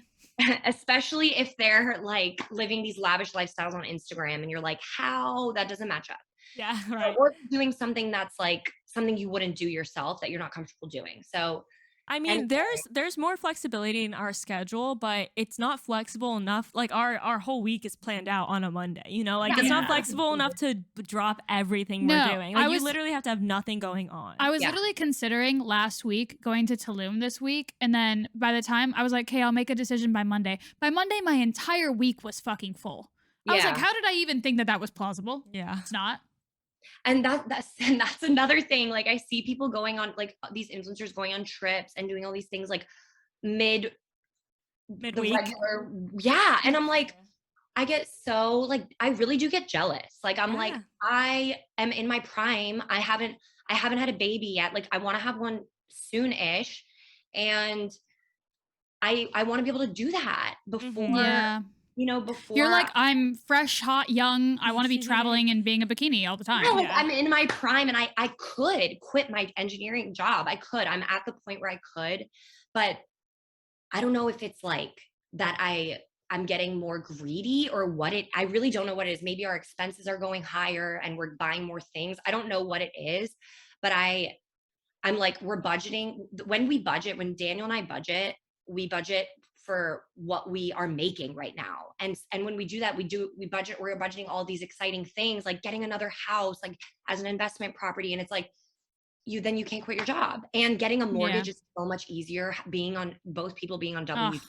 Especially if they're like living these lavish lifestyles on Instagram, and you're like, how that doesn't match up. Yeah, right. Or doing something that's like something you wouldn't do yourself, that you're not comfortable doing. So I mean, there's more flexibility in our schedule, but it's not flexible enough. Like our whole week is planned out on a Monday, you know, like it's not flexible enough to drop everything we're doing. Like you literally have to have nothing going on. I was literally considering last week going to Tulum this week. And then by the time I was like, okay, I'll make a decision by Monday. By Monday, my entire week was fucking full. I was like, how did I even think that was plausible? Yeah. It's not. And that's another thing. Like I see people going on, like these influencers going on trips and doing all these things like midweek. And I'm like, I get so like, I really do get jealous. Like I'm like, I am in my prime. I haven't had a baby yet. Like I want to have one soon-ish, and I want to be able to do that before. You know, before you're like, I'm fresh, hot, young. I want to be traveling and being a bikini all the time. Like I'm in my prime, and I could quit my engineering job. I'm at the point where I could, but I don't know if it's like that I'm getting more greedy or what I really don't know what it is. Maybe our expenses are going higher and we're buying more things. I don't know what it is, but I'm like, we're budgeting. When Daniel and I budget, we budget for what we are making right now. And when we do that, we're budgeting all these exciting things, like getting another house, like as an investment property. And it's like, you can't quit your job, and getting a mortgage is so much easier both people being on W-2s.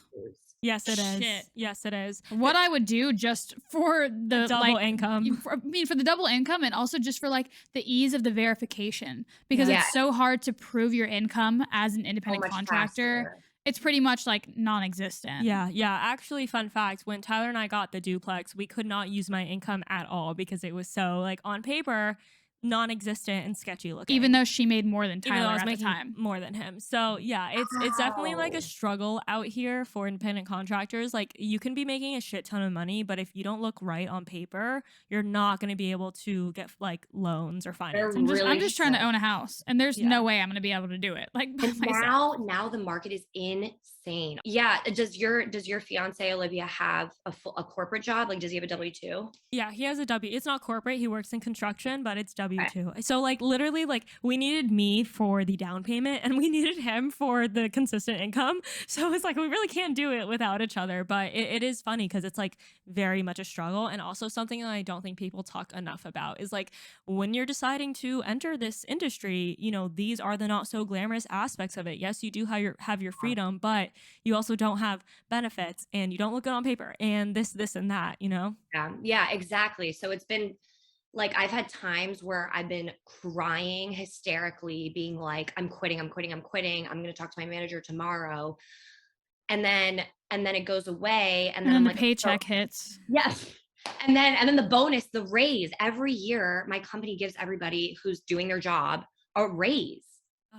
Yes, it is. Yes, it is. What I would do just for the double income. For the double income, and also just for like the ease of the verification, because it's so hard to prove your income as an independent contractor. Faster. It's pretty much like non-existent. Yeah. Actually, fun fact, when Tyler and I got the duplex, we could not use my income at all because it was so like on paper non-existent and sketchy looking. Even though she made more than Tyler at the time. More than him. So yeah, it's definitely like a struggle out here for independent contractors. Like you can be making a shit ton of money, but if you don't look right on paper, you're not going to be able to get like loans or financing. I'm just trying to own a house, and there's no way I'm going to be able to do it. Like now the market is insane. Yeah. Does your fiance Olivia have a corporate job? Like, does he have a W-2? Yeah, he has a W. It's not corporate. He works in construction, but it's W-2. So like literally like we needed me for the down payment and we needed him for the consistent income. So it's like we really can't do it without each other. But it is funny because it's like very much a struggle, and also something that I don't think people talk enough about is like when you're deciding to enter this industry, you know, these are the not so glamorous aspects of it. Yes, you do have your freedom, but you also don't have benefits, and you don't look good on paper, and this and that, you know? Yeah, exactly. So it's been like, I've had times where I've been crying hysterically, being like, I'm quitting. I'm going to talk to my manager tomorrow. And then it goes away. And then I'm the like, paycheck hits. Yes. And then the bonus, the raise. Every year, my company gives everybody who's doing their job a raise.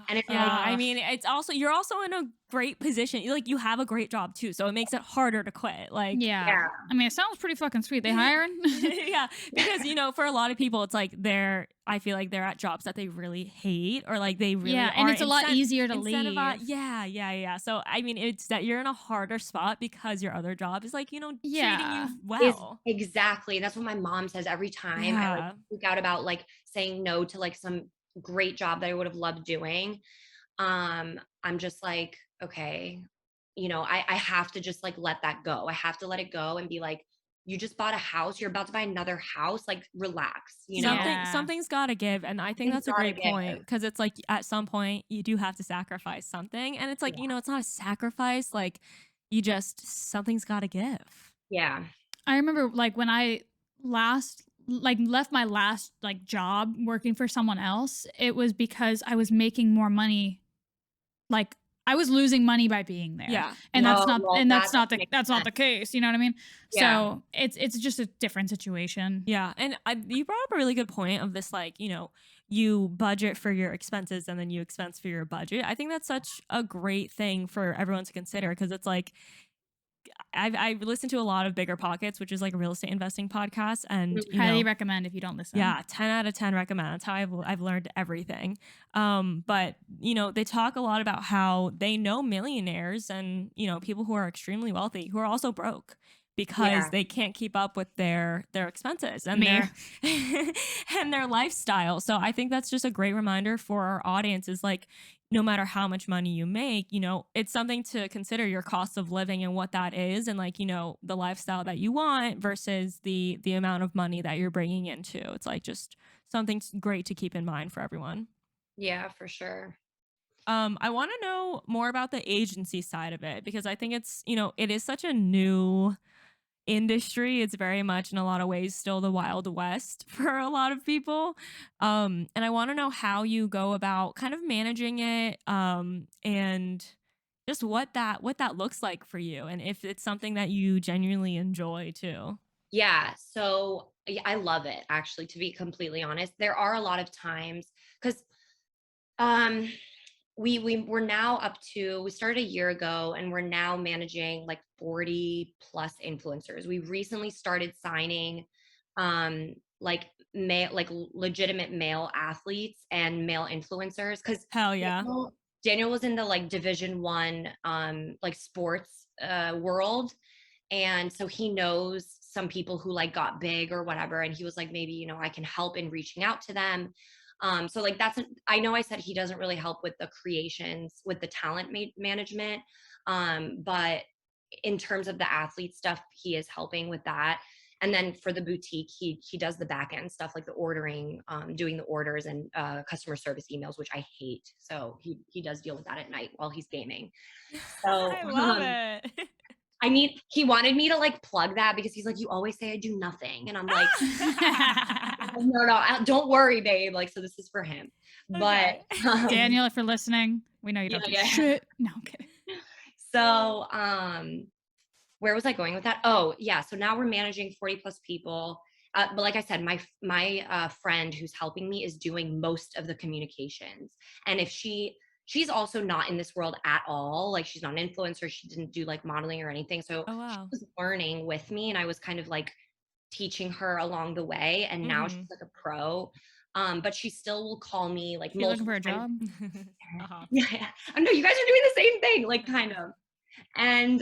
And it's I mean, it's also, you're also in a great position. You have a great job too, so it makes it harder to quit. Like, yeah. I mean, it sounds pretty fucking sweet. They hiring? Yeah, because for a lot of people, it's like I feel like they're at jobs that they really hate, or like they really and it's a lot easier to leave. Yeah. So I mean, it's that you're in a harder spot because your other job is like treating you well. Exactly. That's what my mom says every time. I like freak out about like saying no to like some great job that I would have loved doing. I'm just like, okay, I have to just like let that go. I have to let it go and be like, you just bought a house, you're about to buy another house, like relax, something's got to give. And I think that's a great point, because it's like at some point you do have to sacrifice something, and it's like it's not a sacrifice, like something's got to give. Yeah. I remember like when I left my last like job working for someone else, it was because I was making more money like I was losing money by being there. Yeah. And that's not the case. You know what I mean? Yeah. So it's just a different situation. Yeah. And you brought up a really good point of this, like, you budget for your expenses and then you expense for your budget. I think that's such a great thing for everyone to consider, because it's like, I've listened to a lot of Bigger Pockets, which is like a real estate investing podcast, and highly recommend if you don't listen. Yeah, 10 out of 10 recommend. That's how I've learned everything. But they talk a lot about how they know millionaires and people who are extremely wealthy who are also broke because they can't keep up with their expenses and their and their lifestyle. So I think that's just a great reminder for our audience, is like, no matter how much money you make, it's something to consider your cost of living and what that is, and like, the lifestyle that you want versus the amount of money that you're bringing into. It's like just something great to keep in mind for everyone. Yeah, for sure. I want to know more about the agency side of it, because I think it's, it is such a new industry. It's very much in a lot of ways still the Wild West for a lot of people. And I want to know how you go about kind of managing it, and just what that looks like for you, and if it's something that you genuinely enjoy too. Yeah. So I love it, actually, to be completely honest. There are a lot of times because we're now we started a year ago, and we're now managing like 40 plus influencers. We recently started signing like legitimate male athletes and male influencers, because Hell yeah. Daniel was in the like Division I like sports world, and so he knows some people who like got big or whatever, and he was like, maybe I can help in reaching out to them. So like I know I said he doesn't really help with the creations, with the talent management. But in terms of the athlete stuff, he is helping with that. And then for the boutique, he does the back end stuff, like the ordering, doing the orders and customer service emails, which I hate. So he does deal with that at night while he's gaming. So I love it. he wanted me to like plug that, because he's like, you always say I do nothing. And I'm like, no, don't worry, babe. Like, so this is for him. Okay. But Daniel, if you're listening, we know you don't do shit. No, I'm kidding. So where was I going with that? Oh yeah. So now we're managing 40 plus people. But like I said, my friend who's helping me is doing most of the communications. And if she's also not in this world at all. Like, she's not an influencer. She didn't do like modeling or anything. So Oh, wow. she was learning with me, and I was kind of like teaching her along the way. And now she's like a pro. But she still will call me like, you're looking for a job. Yeah. I know you guys are doing the same thing, like kind of. And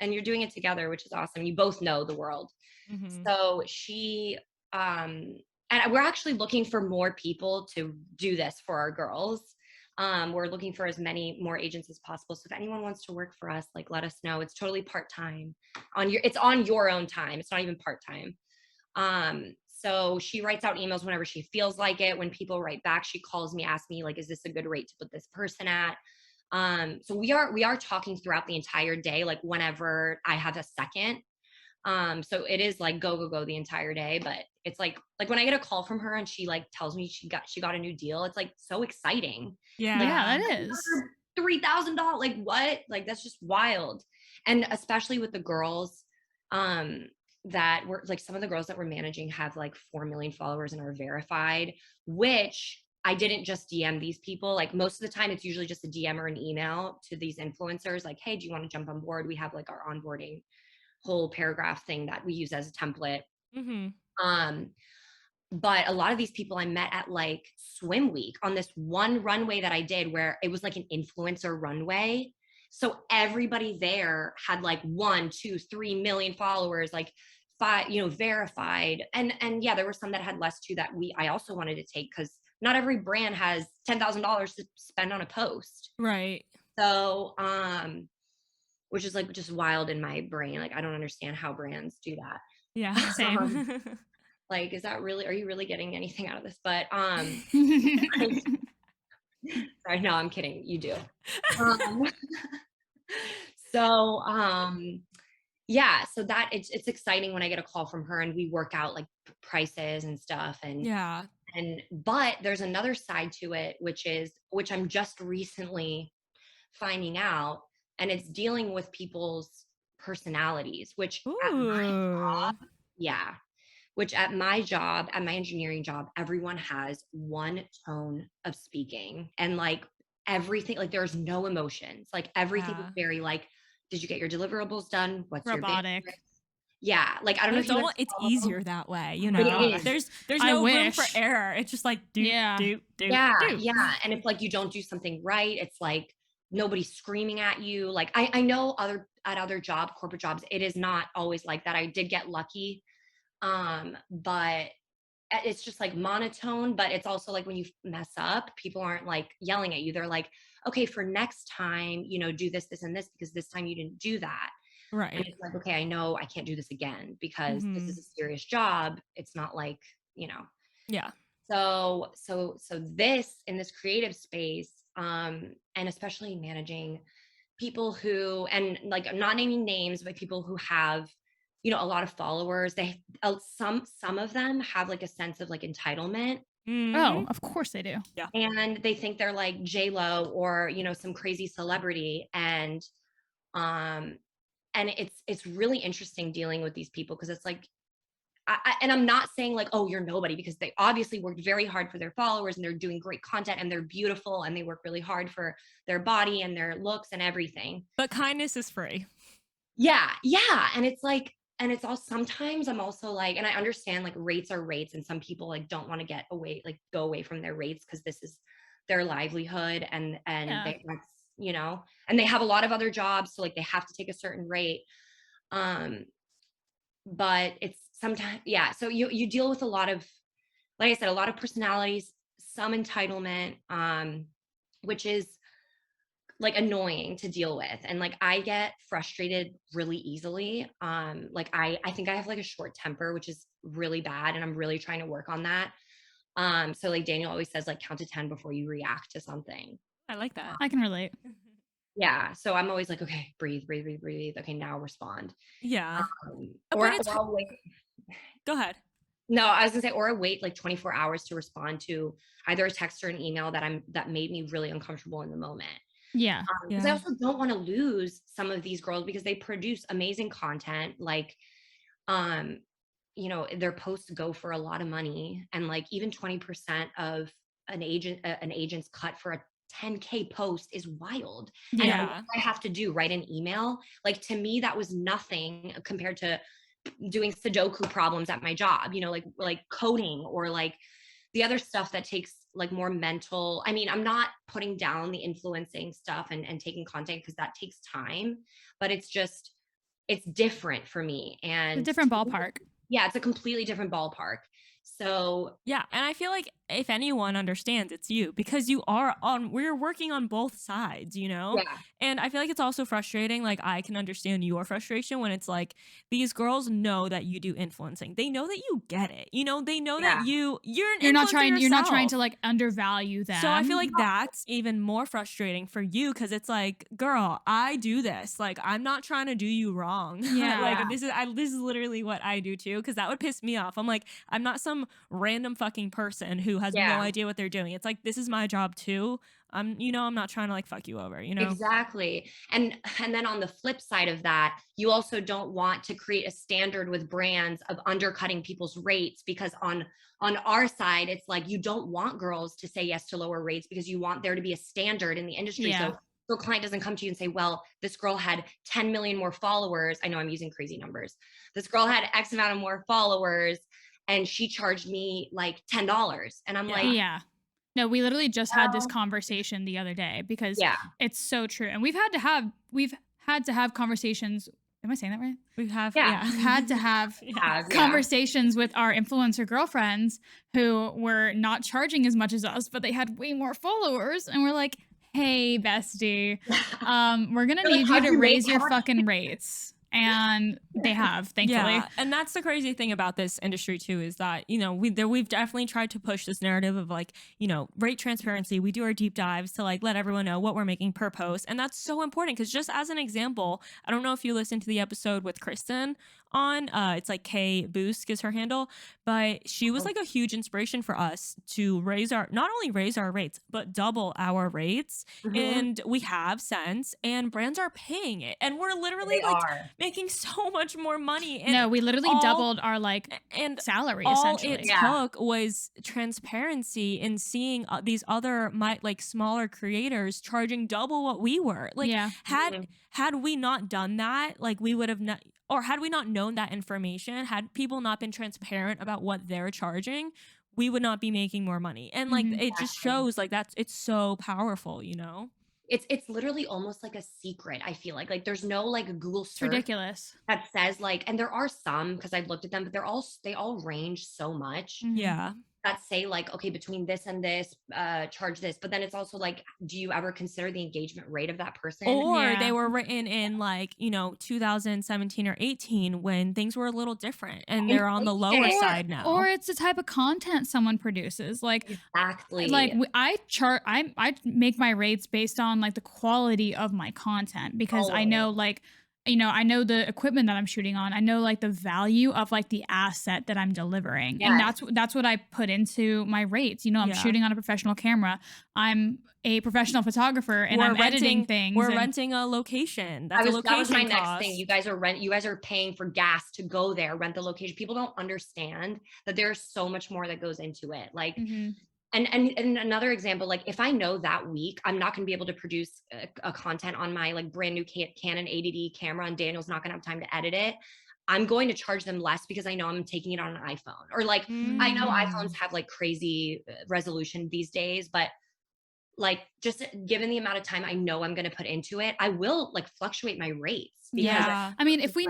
you're doing it together, which is awesome. You both know the world. So she and we're actually looking for more people to do this for our girls. We're looking for as many more agents as possible. So if anyone wants to work for us, like, let us know. It's totally part-time it's on your own time. It's not even part-time. So she writes out emails whenever she feels like it. When people write back, she calls me, asks me like, is this a good rate to put this person at? So we are talking throughout the entire day, like whenever I have a second. So it is like go the entire day, but it's like when I get a call from her and she like tells me she got a new deal, it's like so exciting. Yeah. Like, yeah, that is $3,000. Like, what? Like, that's just wild. And especially with the girls, that were like, some of the girls that we're managing have like 4 million followers and are verified, which I didn't just DM these people. Like, most of the time it's usually just a DM or an email to these influencers. Like, hey, do you want to jump on board? We have like our onboarding whole paragraph thing that we use as a template. But a lot of these people I met at like swim week on this one runway that I did, where it was like an influencer runway. So everybody there had like 1, 2, 3 million followers, like 5, verified. And yeah, there were some that had less too that I also wanted to take, because not every brand has $10,000 to spend on a post. Right. So, which is like just wild in my brain. Like, I don't understand how brands do that. Yeah, same. Like, are you really getting anything out of this? But sorry, no, I'm kidding. You do. So yeah, so that it's exciting when I get a call from her and we work out like prices and stuff. And yeah. But there's another side to it, which I'm just recently finding out, and it's dealing with people's personalities, which at my Ooh. job, yeah, which at my engineering job, everyone has one tone of speaking, and like everything, like there's no emotions. Like everything is Yeah. very like, did you get your deliverables done? What's Robotic. your bandwidth? Yeah, like I don't But know it's if you all, guys it's follow. easier that way, you Oh my know. gosh. It is. There's I no room for wish. error. It's just like do Yeah. do. Yeah, yeah. And if like you don't do something right, it's like nobody's screaming at you. Like I know other corporate jobs, it is not always like that. I did get lucky. But it's just like monotone, but it's also like when you mess up, people aren't like yelling at you. They're like, okay, for next time, do this, this, and this, because this time you didn't do that. And Right. it's like, okay, I know I can't do this again because this Mhm. is a serious job. It's not like, Yeah. So this in this creative space, and especially managing people who, and like I'm not naming names, but people who have, a lot of followers, some of them have like a sense of like entitlement. Oh, of course they do. Yeah. And they think they're like J-Lo or, some crazy celebrity. And it's really interesting dealing with these people, because it's like, and I'm not saying like, oh, you're nobody, because they obviously worked very hard for their followers and they're doing great content and they're beautiful and they work really hard for their body and their looks and everything. But kindness is free. Yeah. Yeah. And it's like, and it's all, sometimes I'm also like, and I understand like rates are rates, and some people like don't want to go away from their rates because this is their livelihood, and Yeah. that's, and they have a lot of other jobs. So like they have to take a certain rate. But it's sometimes, yeah. So you deal with a lot of, like I said, a lot of personalities, some entitlement, which is like annoying to deal with. And like I get frustrated really easily. Like I think I have like a short temper, which is really bad, and I'm really trying to work on that. So like Daniel always says, like, count to 10 before you react to something. I like that. I can relate. Yeah. So I'm always like, okay, breathe, breathe, breathe, breathe. Okay, now respond. Yeah. Or But I'll wait. Go ahead. No, I was gonna say, or I wait like 24 hours to respond to either a text or an email that made me really uncomfortable in the moment. Yeah. Because I also don't want to lose some of these girls, because they produce amazing content. Like, their posts go for a lot of money, and like even 20% of an agent's cut for a 10K post is wild. And Yeah. what I have to do, write an email. Like, to me, that was nothing compared to doing Sudoku problems at my job, like coding, or like the other stuff that takes like more mental. I mean, I'm not putting down the influencing stuff and taking content, because that takes time, but it's different for me. And It's a different ballpark. Yeah, it's a completely different ballpark. So yeah, and I feel like if anyone understands, it's you, because we're working on both sides, yeah, And I feel like it's also frustrating. Like, I can understand your frustration when it's like these girls know that you do influencing. They know that you get it. They know that you're an You're not influencer you're not trying yourself. to like undervalue them. So I feel like that's even more frustrating for you, because it's like, girl, I do this. Like, I'm not trying to do you wrong. Yeah. Like, this is literally what I do too, because that would piss me off. I'm like, I'm not some random fucking person who has no idea what they're doing. It's like, this is my job too. I'm not trying to like fuck you over, Exactly. And then on the flip side of that, you also don't want to create a standard with brands of undercutting people's rates, because on our side, it's like, you don't want girls to say yes to lower rates, because you want there to be a standard in the industry. Yeah. So a client doesn't come to you and say, well, this girl had 10 million more followers. I know I'm using crazy numbers. This girl had X amount of more followers, and she charged me like $10. And I'm like, yeah. No, we literally just had this conversation the other day, because it's so true. And we've had to have conversations. Am I saying that right? We have, Yeah. We've had to have conversations with our influencer girlfriends who were not charging as much as us, but they had way more followers. And we're like, hey, bestie, we're going to need you to raise your fucking rates. And they have, thankfully. Yeah, and that's the crazy thing about this industry too, is that we've definitely tried to push this narrative of like rate transparency. We do our deep dives to like let everyone know what we're making per post, and that's so important, because just as an example, I don't know if you listened to the episode with Kristen on. It's like K Boost is her handle, but she was like a huge inspiration for us to not only raise our rates, but double our rates. And we have since, and brands are paying it. And we're literally making so much more money. And no, we literally doubled our salary all essentially. It took was transparency in seeing these other smaller creators charging double what we were. Had we not done that, we would have not, or had we not known that information, had people not been transparent about what they're charging, we would not be making more money. And it just shows it's so powerful, you know? It's literally almost like a secret. I feel like there's no Google search ridiculous that says and there are some, because I've looked at them, but they all range so much. Yeah. That say okay, between this and this, charge this. But then it's also do you ever consider the engagement rate of that person? Or they were written in 2017 or 18 when things were a little different and they're on the lower side now. Or it's the type of content someone produces. Exactly. I make my rates based on the quality of my content, because I know I know the equipment that I'm shooting on. I know the value of the asset that I'm delivering. Yes. And that's what I put into my rates. I'm shooting on a professional camera. I'm a professional photographer and I'm editing things. We're renting a location. That was my next thing. You guys are paying for gas to go there, rent the location. People don't understand that there's so much more that goes into it. And another example, if I know that week I'm not going to be able to produce a content on my brand new Canon 80D camera and Daniel's not going to have time to edit it, I'm going to charge them less because I know I'm taking it on an iPhone. Or I know iPhones have crazy resolution these days, but just given the amount of time I know I'm going to put into it, I will fluctuate my rates. I mean, if we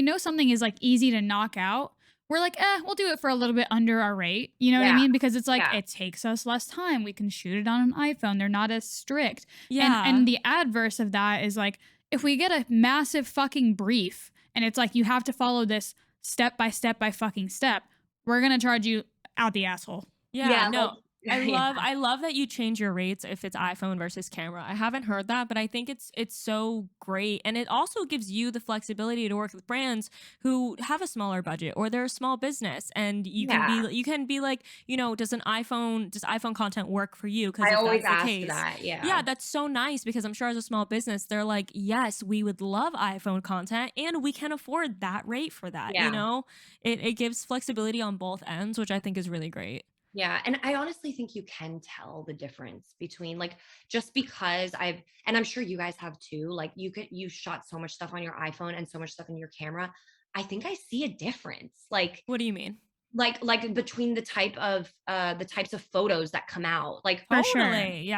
know something is easy to knock out, we're we'll do it for a little bit under our rate. You know what I mean? Because it's it takes us less time. We can shoot it on an iPhone. They're not as strict. Yeah. And the adverse of that is if we get a massive fucking brief and it's you have to follow this step by step by fucking step, we're going to charge you out the asshole. Yeah. No. I love that you change your rates if it's iPhone versus camera. I haven't heard that, but I think it's so great. And it also gives you the flexibility to work with brands who have a smaller budget or they're a small business, and you can be does iPhone content work for you? Because I always ask that. Yeah, that's so nice, because I'm sure as a small business they're yes, we would love iPhone content and we can afford that rate for that. It gives flexibility on both ends, which I think is really great. Yeah. And I honestly think you can tell the difference between just because and I'm sure you guys have too, you shot so much stuff on your iPhone and so much stuff in your camera. I think I see a difference. What do you mean? Between the types of photos that come out, for sure. Totally.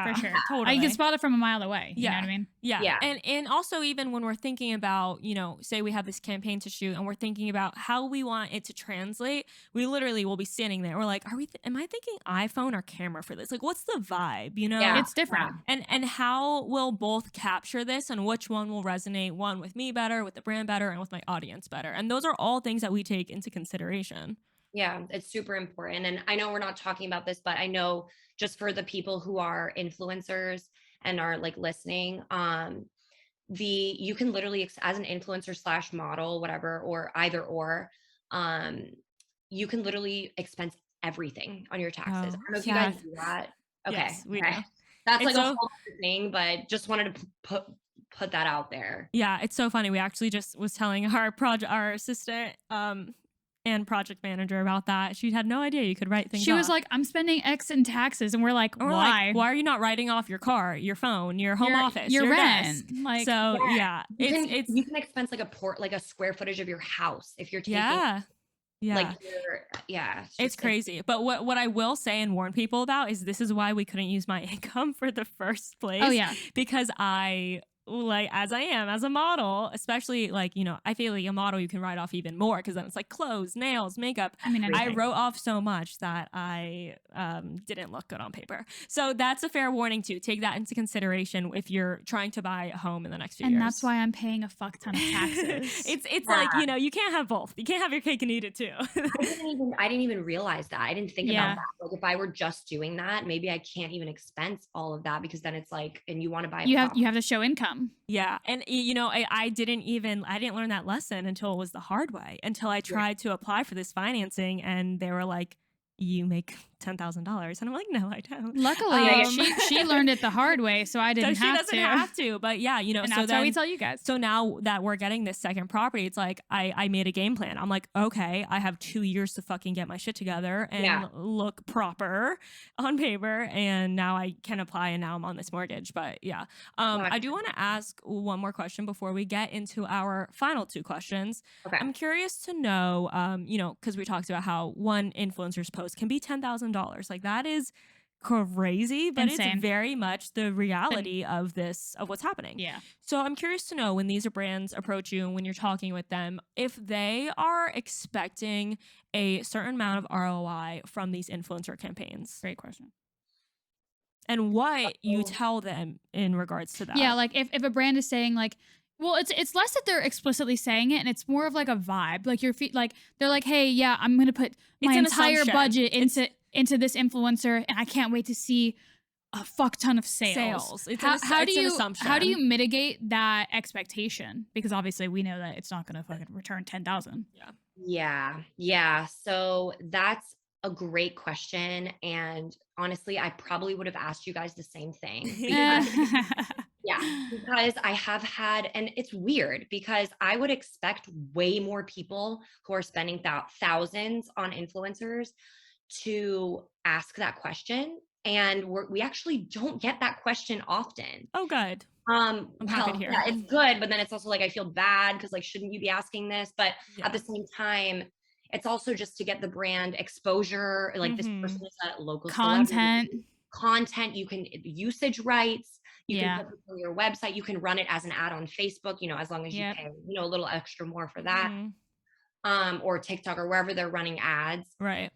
I can spot it from a mile away. You know what I mean? Yeah. And also, even when we're thinking about, say we have this campaign to shoot and we're thinking about how we want it to translate, we literally will be standing there. We're am I thinking iPhone or camera for this? What's the vibe? It's different. And how will both capture this, and which one will resonate, one with me better, with the brand better, and with my audience better? And those are all things that we take into consideration. Yeah, it's super important. And I know we're not talking about this, but I know just for the people who are influencers and are listening, you can literally, as an influencer / model, whatever, or either or, you can literally expense everything on your taxes. I don't know if you guys do that. Okay. Yes, we do. That's a whole other thing, but just wanted to put that out there. Yeah, it's so funny. We actually just was telling our assistant, and project manager about that. She had no idea you could write things off. She was I'm spending X in taxes. And we're why? Why are you not writing off your car, your phone, your home office, your rent? Desk? You can expense a square footage of your house if you're taking it's crazy. But what I will say and warn people about is this is why we couldn't use my income for the first place. Oh yeah. Because as I am as a model, especially I feel like a model you can write off even more, because then it's clothes, nails, makeup. I wrote off so much that I didn't look good on paper. So that's a fair warning too. Take that into consideration if you're trying to buy a home in the next few years. And that's why I'm paying a fuck ton of taxes. it's you can't have both. You can't have your cake and eat it too. I didn't even realize that. I didn't think about that. If I were just doing that, maybe I can't even expense all of that, because then it's and you want to buy you have to show income. them. Yeah. And I didn't learn that lesson until it was the hard way, until I tried to apply for this financing and they were like, you make $10,000. And I'm like, no, I don't. Luckily, she learned it the hard way, so I didn't have to. So she doesn't have to. But yeah, and that's why we tell you guys. So now that we're getting this second property, it's like I made a game plan. I'm like, okay, I have 2 years to fucking get my shit together and look proper on paper. And now I can apply and now I'm on this mortgage. But yeah, I do want to ask one more question before we get into our final 2 questions. Okay. I'm curious to know, because we talked about how one influencer's post can be $10,000. Like that is crazy, but insane. It's very much the reality of what's happening. Yeah. So I'm curious to know, when these brands approach you and when you're talking with them, if they are expecting a certain amount of ROI from these influencer campaigns. Great question. And what you tell them in regards to that. Yeah, like if a brand is saying like, well, it's less that they're explicitly saying it, and it's more of like a vibe. Like they're like, hey, yeah, I'm gonna put my entire budget into this influencer, and I can't wait to see a fuck ton of sales. How do you mitigate that expectation? Because obviously we know that it's not gonna fucking return 10,000. Yeah. So that's a great question, and honestly, I probably would have asked you guys the same thing. Because I have had, and it's weird because I would expect way more people who are spending thousands on influencers to ask that question. And we actually don't get that question often. Oh, good. I'm happy to hear. Yeah, it's good. But then it's also like, I feel bad because like, shouldn't you be asking this? But at the same time, it's also just to get the brand exposure. Like this person is a local content, you can usage rights. You can put it on your website. You can run it as an ad on Facebook, as long as you pay, a little extra more for that. Or TikTok or wherever they're running ads. Right.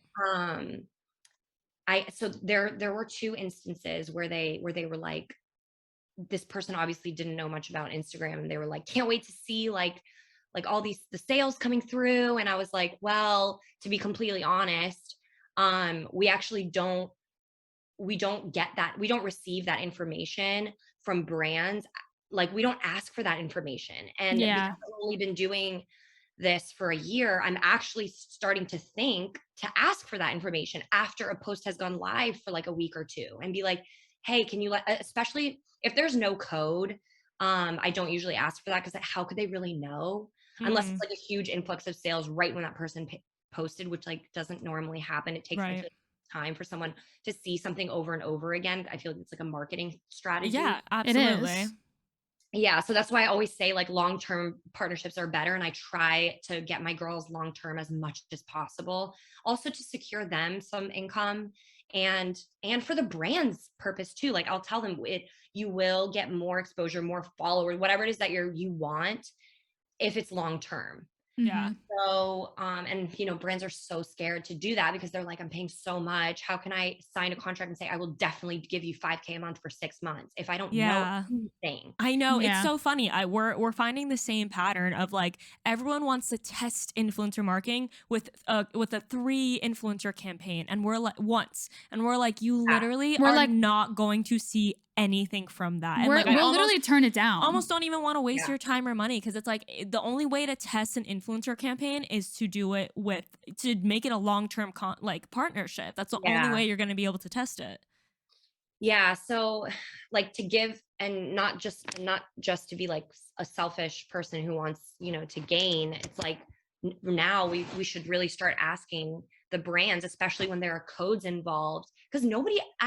So there were 2 instances where they were like, this person obviously didn't know much about Instagram, and they were like, can't wait to see like all the sales coming through. And I was like, well, to be completely honest, we actually don't get that. We don't receive that information from brands. Like we don't ask for that information. And because I've only been doing this for a year, I'm actually starting to think to ask for that information after a post has gone live for like a week or 2, and be like, hey, can you especially if there's no code, I don't usually ask for that, because how could they really know unless it's like a huge influx of sales right when that person posted, which like doesn't normally happen. It takes time for someone to see something over and over again. I feel like it's like a marketing strategy. Yeah, absolutely. It is. Yeah. So that's why I always say like long-term partnerships are better. And I try to get my girls long-term as much as possible, also to secure them some income and for the brand's purpose too. Like I'll tell them you will get more exposure, more followers, whatever it is that you want, if it's long-term. Yeah. So, and brands are so scared to do that because they're like, I'm paying so much. How can I sign a contract and say, I will definitely give you $5,000 a month for 6 months if I don't know anything? I know. It's so funny. We're finding the same pattern of like, everyone wants to test influencer marketing with a 3 influencer campaign. And we're like you literally are not going to see anything from that. And we'll literally turn it down. Almost don't even want to waste your time or money, because it's like the only way to test an influencer campaign is to do it to make it a long-term partnership. That's the only way you're going to be able to test it. Yeah. So like to give, and not just to be like a selfish person who wants, to gain. It's like now we should really start asking the brands, especially when there are codes involved, because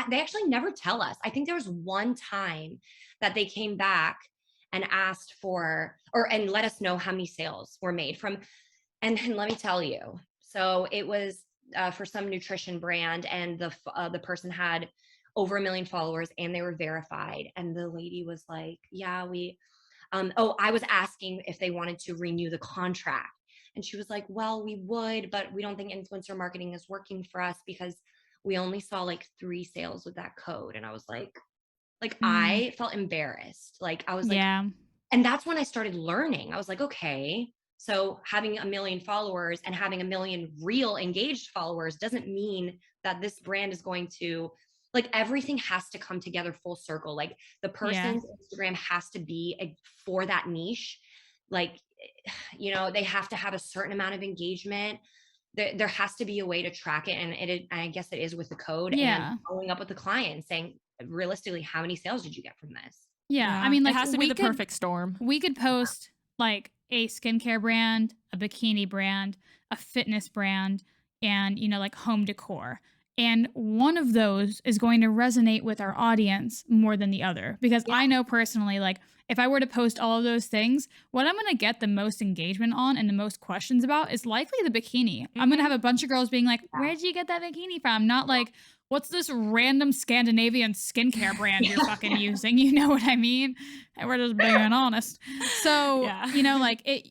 they actually never tell us. I think there was one time that they came back and asked for, and let us know how many sales were made from. And let me tell you, so it was for some nutrition brand, and the person had over 1 million followers and they were verified. And the lady was like, yeah, I was asking if they wanted to renew the contract. And she was like, well, we would, but we don't think influencer marketing is working for us because we only saw like 3 sales with that code. And I was like, I felt embarrassed. Like I was like, and that's when I started learning. I was like, okay, so having 1 million followers and having 1 million real engaged followers doesn't mean that this brand is going to like everything has to come together full circle. Like the person's Instagram has to be for that niche. Like, you know, they have to have a certain amount of engagement. There has to be a way to track it. And I guess it is with the code and following up with the client and saying, realistically, how many sales did you get from this? Yeah. I mean, like, it has to be the perfect storm. We could post like a skincare brand, a bikini brand, a fitness brand, and, you know, like home decor. And one of those is going to resonate with our audience more than the other. Because I know personally, like, if I were to post all of those things, what I'm going to get the most engagement on and the most questions about is likely the bikini. I'm going to have a bunch of girls being like, where did you get that bikini from? Not like, what's this random Scandinavian skincare brand you're fucking using? You know what I mean? And we're just being honest. So, you know, like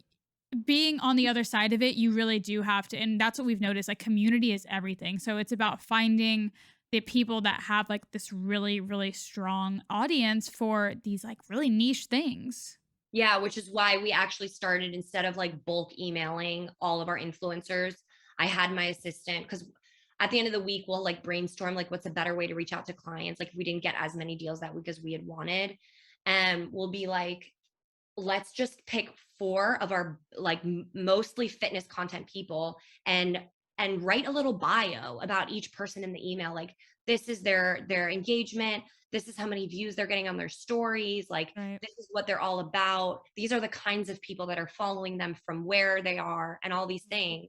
being on the other side of it, you really do have to, and that's what we've noticed, like community is everything. So it's about finding the people that have like this really, really strong audience for these like really niche things. Yeah, which is why we actually started, instead of like bulk emailing all of our influencers, I had my assistant, because at the end of the week, we'll like brainstorm like what's a better way to reach out to clients. Like if we didn't get as many deals that week as we had wanted, and we'll be like, let's just pick 4 of our like mostly fitness content people and write a little bio about each person in the email. Like this is their engagement. This is how many views they're getting on their stories. Like this is what they're all about. These are the kinds of people that are following them from where they are and all these things.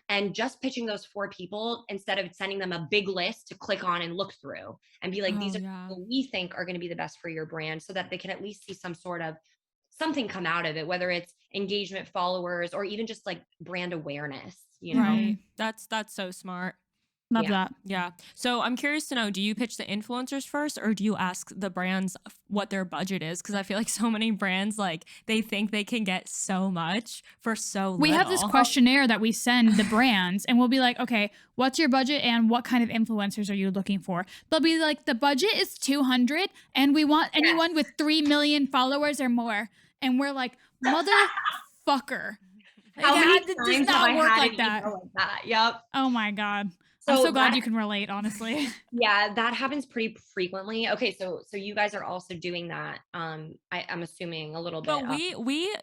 And just pitching those 4 people instead of sending them a big list to click on and look through and be like, these are people we think are going to be the best for your brand, so that they can at least see some sort of something come out of it, whether it's engagement, followers, or even just like brand awareness, you know? Right. That's so smart. Love that. Yeah. So I'm curious to know, do you pitch the influencers first, or do you ask the brands what their budget is? Because I feel like so many brands, like they think they can get so much for so little. We have this questionnaire that we send the brands, and we'll be like, okay, what's your budget and what kind of influencers are you looking for? They'll be like, the budget is 200 and we want anyone with 3 million followers or more. And we're like, motherfucker. How many it does times not have I work had like an that. email like that? Yep. Oh my God. I'm so glad you can relate, honestly. Yeah, that happens pretty frequently. Okay, so you guys are also doing that. I'm assuming a little bit. But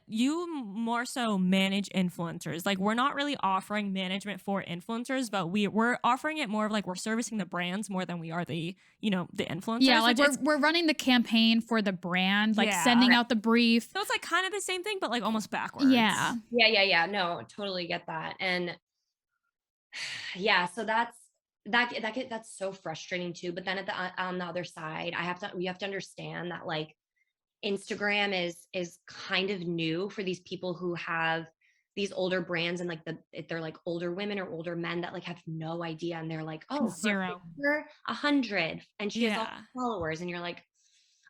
you more so manage influencers. Like we're not really offering management for influencers, but we're offering it more of like we're servicing the brands more than we are the influencers. Yeah, like we're running the campaign for the brand, like sending out the brief. So it's like kind of the same thing, but like almost backwards. Yeah. No, totally get that. And yeah, so that's so frustrating too. But then on the other side, we have to understand that like Instagram is kind of new for these people who have these older brands, and like they're like older women or older men that like have no idea, and they're like, oh, 0, 100, and she has all followers, and you're like,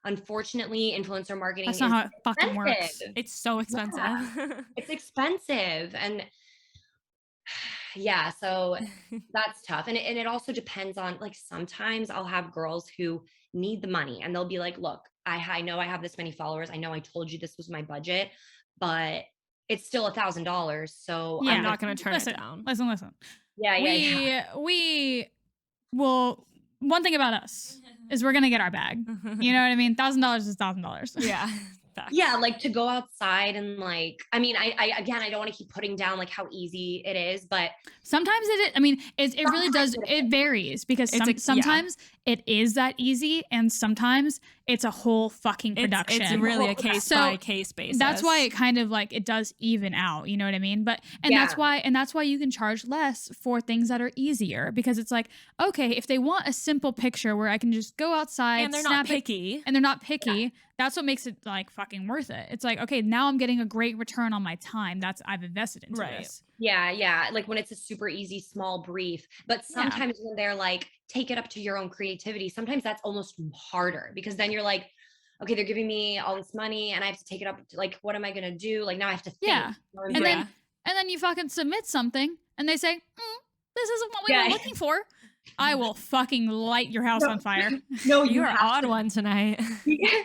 unfortunately, influencer marketing that's not how it fucking works. It's so expensive. Yeah. It's expensive, and yeah, so that's tough. And it also depends on, like, sometimes I'll have girls who need the money and they'll be like, look, I know I have this many followers. I know I told you this was my budget, but it's still $1,000. So I'm not going to turn it down. Listen. Yeah. We will, one thing about us is we're going to get our bag. You know what I mean? $1,000 is $1,000. Yeah. Yeah, like to go outside and like, I mean, I again, I don't want to keep putting down like how easy it is, but sometimes it really does. It varies because sometimes it is that easy, and sometimes it's a whole fucking production. It's really a case by case basis. That's why it kind of like it does even out. You know what I mean? But that's why you can charge less for things that are easier, because it's like, okay, if they want a simple picture where I can just go outside and they're not picky, that's what makes it like fucking worth it. It's like, okay, now I'm getting a great return on my time I've invested into this. Yeah. Like when it's a super easy, small brief, but sometimes when they're like, take it up to your own creativity, sometimes that's almost harder, because then you're like, okay, they're giving me all this money and I have to take it up to, like, what am I going to do? Like now I have to think. Yeah. And then you fucking submit something and they say, this isn't what we were looking for. I will fucking light your house on fire. No, you're an odd one tonight.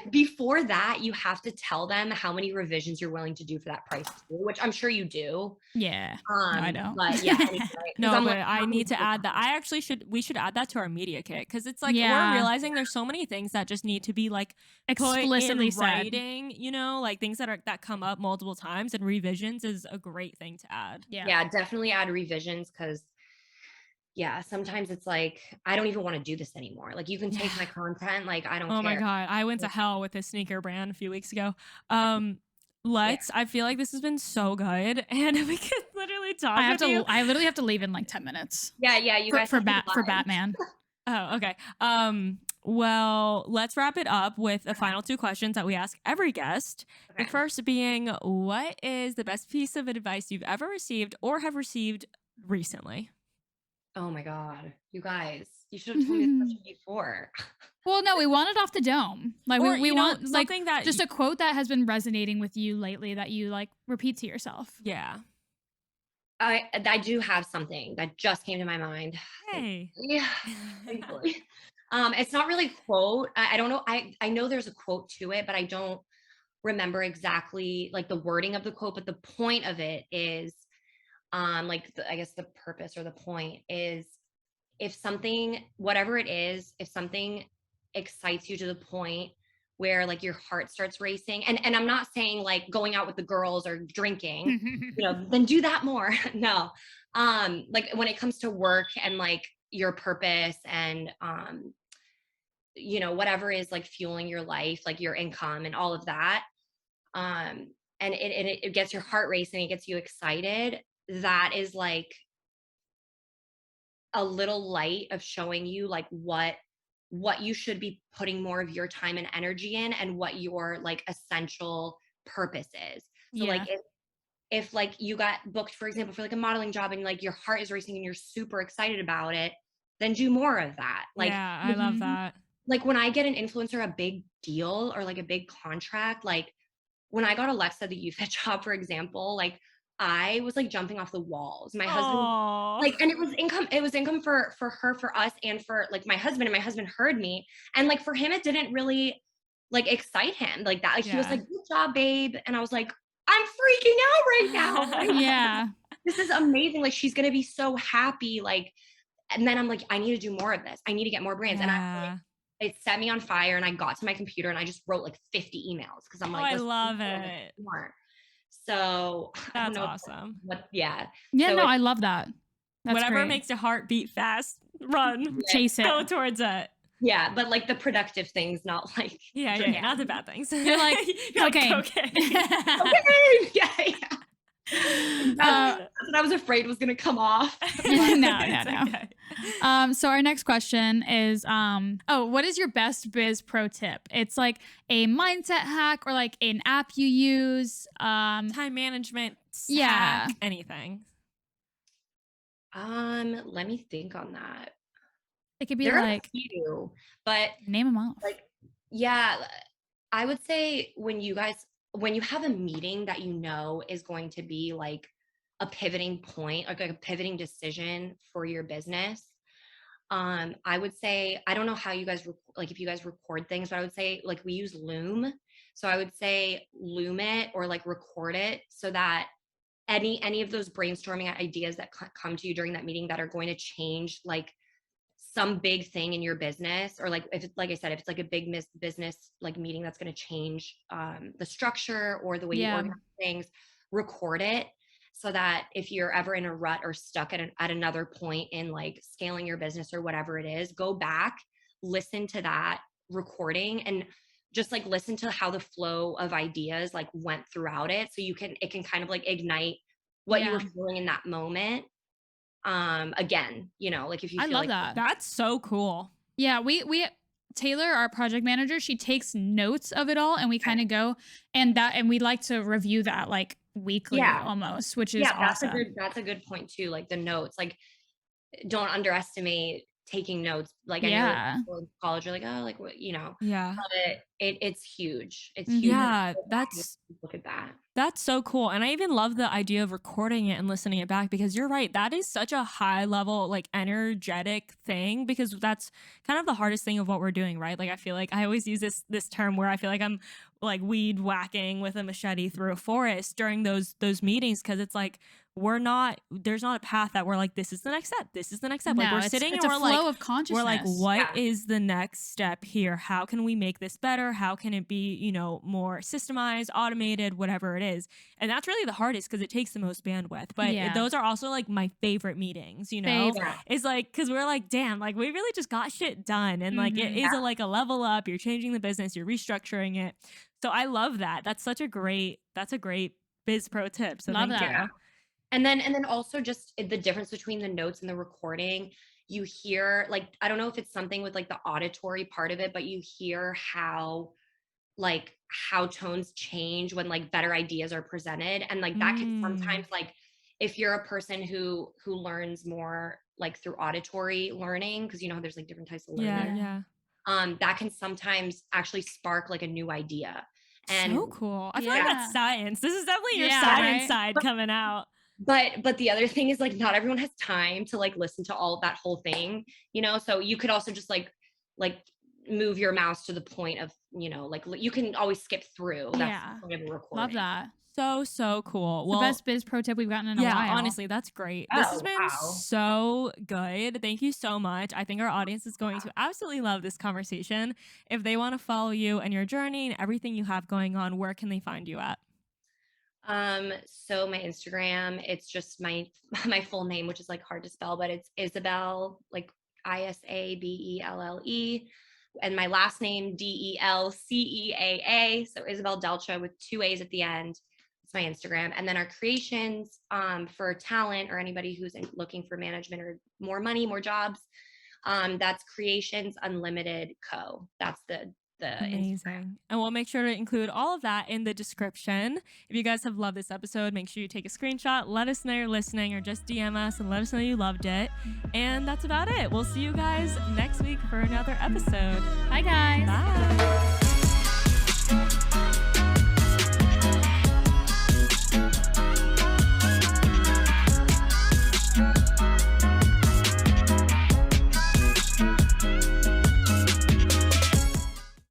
Before that, you have to tell them how many revisions you're willing to do for that price too, which I'm sure you do. Yeah. No, I don't. But yeah. Anyway, no, but I need to add that. We should add that to our media kit, because it's like we're realizing there's so many things that just need to be like explicitly said. Writing, you know, like things that come up multiple times, and revisions is a great thing to add. Yeah, definitely add revisions, because sometimes it's like, I don't even want to do this anymore. Like, you can take my content, like, I don't care. Oh my God. I went to hell with this sneaker brand a few weeks ago. I feel like this has been so good, and we could literally talk I literally have to leave in like 10 minutes. Yeah, you guys for Batman. Oh, okay. Well, let's wrap it up with the final 2 questions that we ask every guest. Okay. The first being, what is the best piece of advice you've ever received or have received recently? Oh my God, you guys, you should have told me this question before. Well, no, we want it off the dome. Like, we want something that just a quote that has been resonating with you lately that you like repeat to yourself. Yeah. I do have something that just came to my mind. Hey. Yeah. It's not really a quote. I don't know. I know there's a quote to it, but I don't remember exactly like the wording of the quote, but the point of it is, I guess the purpose or the point is, if something, whatever it is, if something excites you to the point where like your heart starts racing, and I'm not saying like going out with the girls or drinking, then do that more. No. Like when it comes to work and like your purpose and, whatever is like fueling your life, like your income and all of that. And it gets your heart racing, it gets you excited. That is like a little light of showing you like what you should be putting more of your time and energy in, and what your like essential purpose is. So like if like you got booked, for example, for like a modeling job, and like your heart is racing and you're super excited about it, then do more of that. Like, I love that. Like when I get an influencer a big deal or like a big contract, like when I got Alexa the YouFit job, for example, like I was like jumping off the walls. My husband, like, and it was income for her, for us, and for like my husband, and my husband heard me. And like for him, it didn't really like excite him like that. Like he was like, good job, babe. And I was like, I'm freaking out right now. Like, this is amazing. Like she's going to be so happy. Like, and then I'm like, I need to do more of this. I need to get more brands. And it set me on fire, and I got to my computer and I just wrote like 50 emails. Cause I'm like, I love it. More. So that's awesome. I love that. That's whatever great. Makes your heart beat fast, run, chase it, go towards it. Yeah, but like the productive things, not like not the bad things. You're like, okay. Okay. That's what I was afraid was gonna come off. No. Okay. So our next question is, what is your best biz pro tip? It's like a mindset hack or like an app you use, time management hack, anything. Let me think on that. It could be there like are a few, but name them off. Like, I would say when you have a meeting that is going to be like a pivoting point, like a pivoting decision for your business, I would say, I don't know how you guys if you guys record things, but I would say like we use Loom. So I would say Loom it or like record it, so that any of those brainstorming ideas that come to you during that meeting that are going to change like some big thing in your business, or like if it's like I said, if it's like a big business like meeting that's going to change the structure or the way you organize things, record it, so that if you're ever in a rut or stuck at another point in like scaling your business or whatever it is, go back, listen to that recording, and just like listen to how the flow of ideas like went throughout it, so it can kind of like ignite what you were feeling in that moment. Again, like if you feel I love that. That's so cool. Yeah, we Taylor, our project manager, she takes notes of it all, and we kind of go and we like to review that like weekly almost, which is awesome. That's a good point too. Like the notes, like don't underestimate taking notes. Like I know people in college are like, oh, like what, you know. Yeah. But it's huge. It's huge. Yeah, look at that. That's so cool. And I even love the idea of recording it and listening it back, because you're right. That is such a high level, like energetic thing, because that's kind of the hardest thing of what we're doing, right? Like I feel like I always use this term where I feel like I'm like weed whacking with a machete through a forest during those meetings, because it's like there's not a path that we're like, this is the next step. This is the next step. No, like we're sitting and we're flow like, of consciousness. we're like, what is the next step here? How can we make this better? How can it be, you know, more systemized, automated, whatever it is? And that's really the hardest, because it takes the most bandwidth. But those are also like my favorite meetings, you know, it's like, because we're like, damn, like we really just got shit done. And like, it is like a level up. You're changing the business, you're restructuring it. So I love that. That's a great biz pro tip. So thank you. And then also just the difference between the notes and the recording, you hear, like, I don't know if it's something with like the auditory part of it, but you hear how tones change when like better ideas are presented. And like that can sometimes, like, if you're a person who learns more like through auditory learning, because you know there's like different types of learning. That can sometimes actually spark like a new idea. And so cool. I feel like that's science. This is definitely your science side coming out. But the other thing is, like, not everyone has time to like listen to all that whole thing, you know? So you could also just like move your mouse to the point of, you know, like you can always skip through. That's the point of a recording. Love that. So cool. Well, the best biz pro tip we've gotten in a while. Yeah, honestly, that's great. This has been so good. Thank you so much. I think our audience is going to absolutely love this conversation. If they want to follow you and your journey and everything you have going on, where can they find you at? So my Instagram, it's just my full name, which is like hard to spell, but it's Isabelle, like Isabelle, and my last name Delcea. So Isabelle Delcea with 2 A's at the end. It's my Instagram. And then our creations, for talent or anybody who's looking for management or more money, more jobs. That's Creations Unlimited Co. That's the amazing Instagram. And we'll make sure to include all of that in the description. If you guys have loved this episode, make sure you take a screenshot, let us know you're listening, or just DM us and let us know you loved it. And that's about it. We'll see you guys next week for another episode. Bye guys. Bye.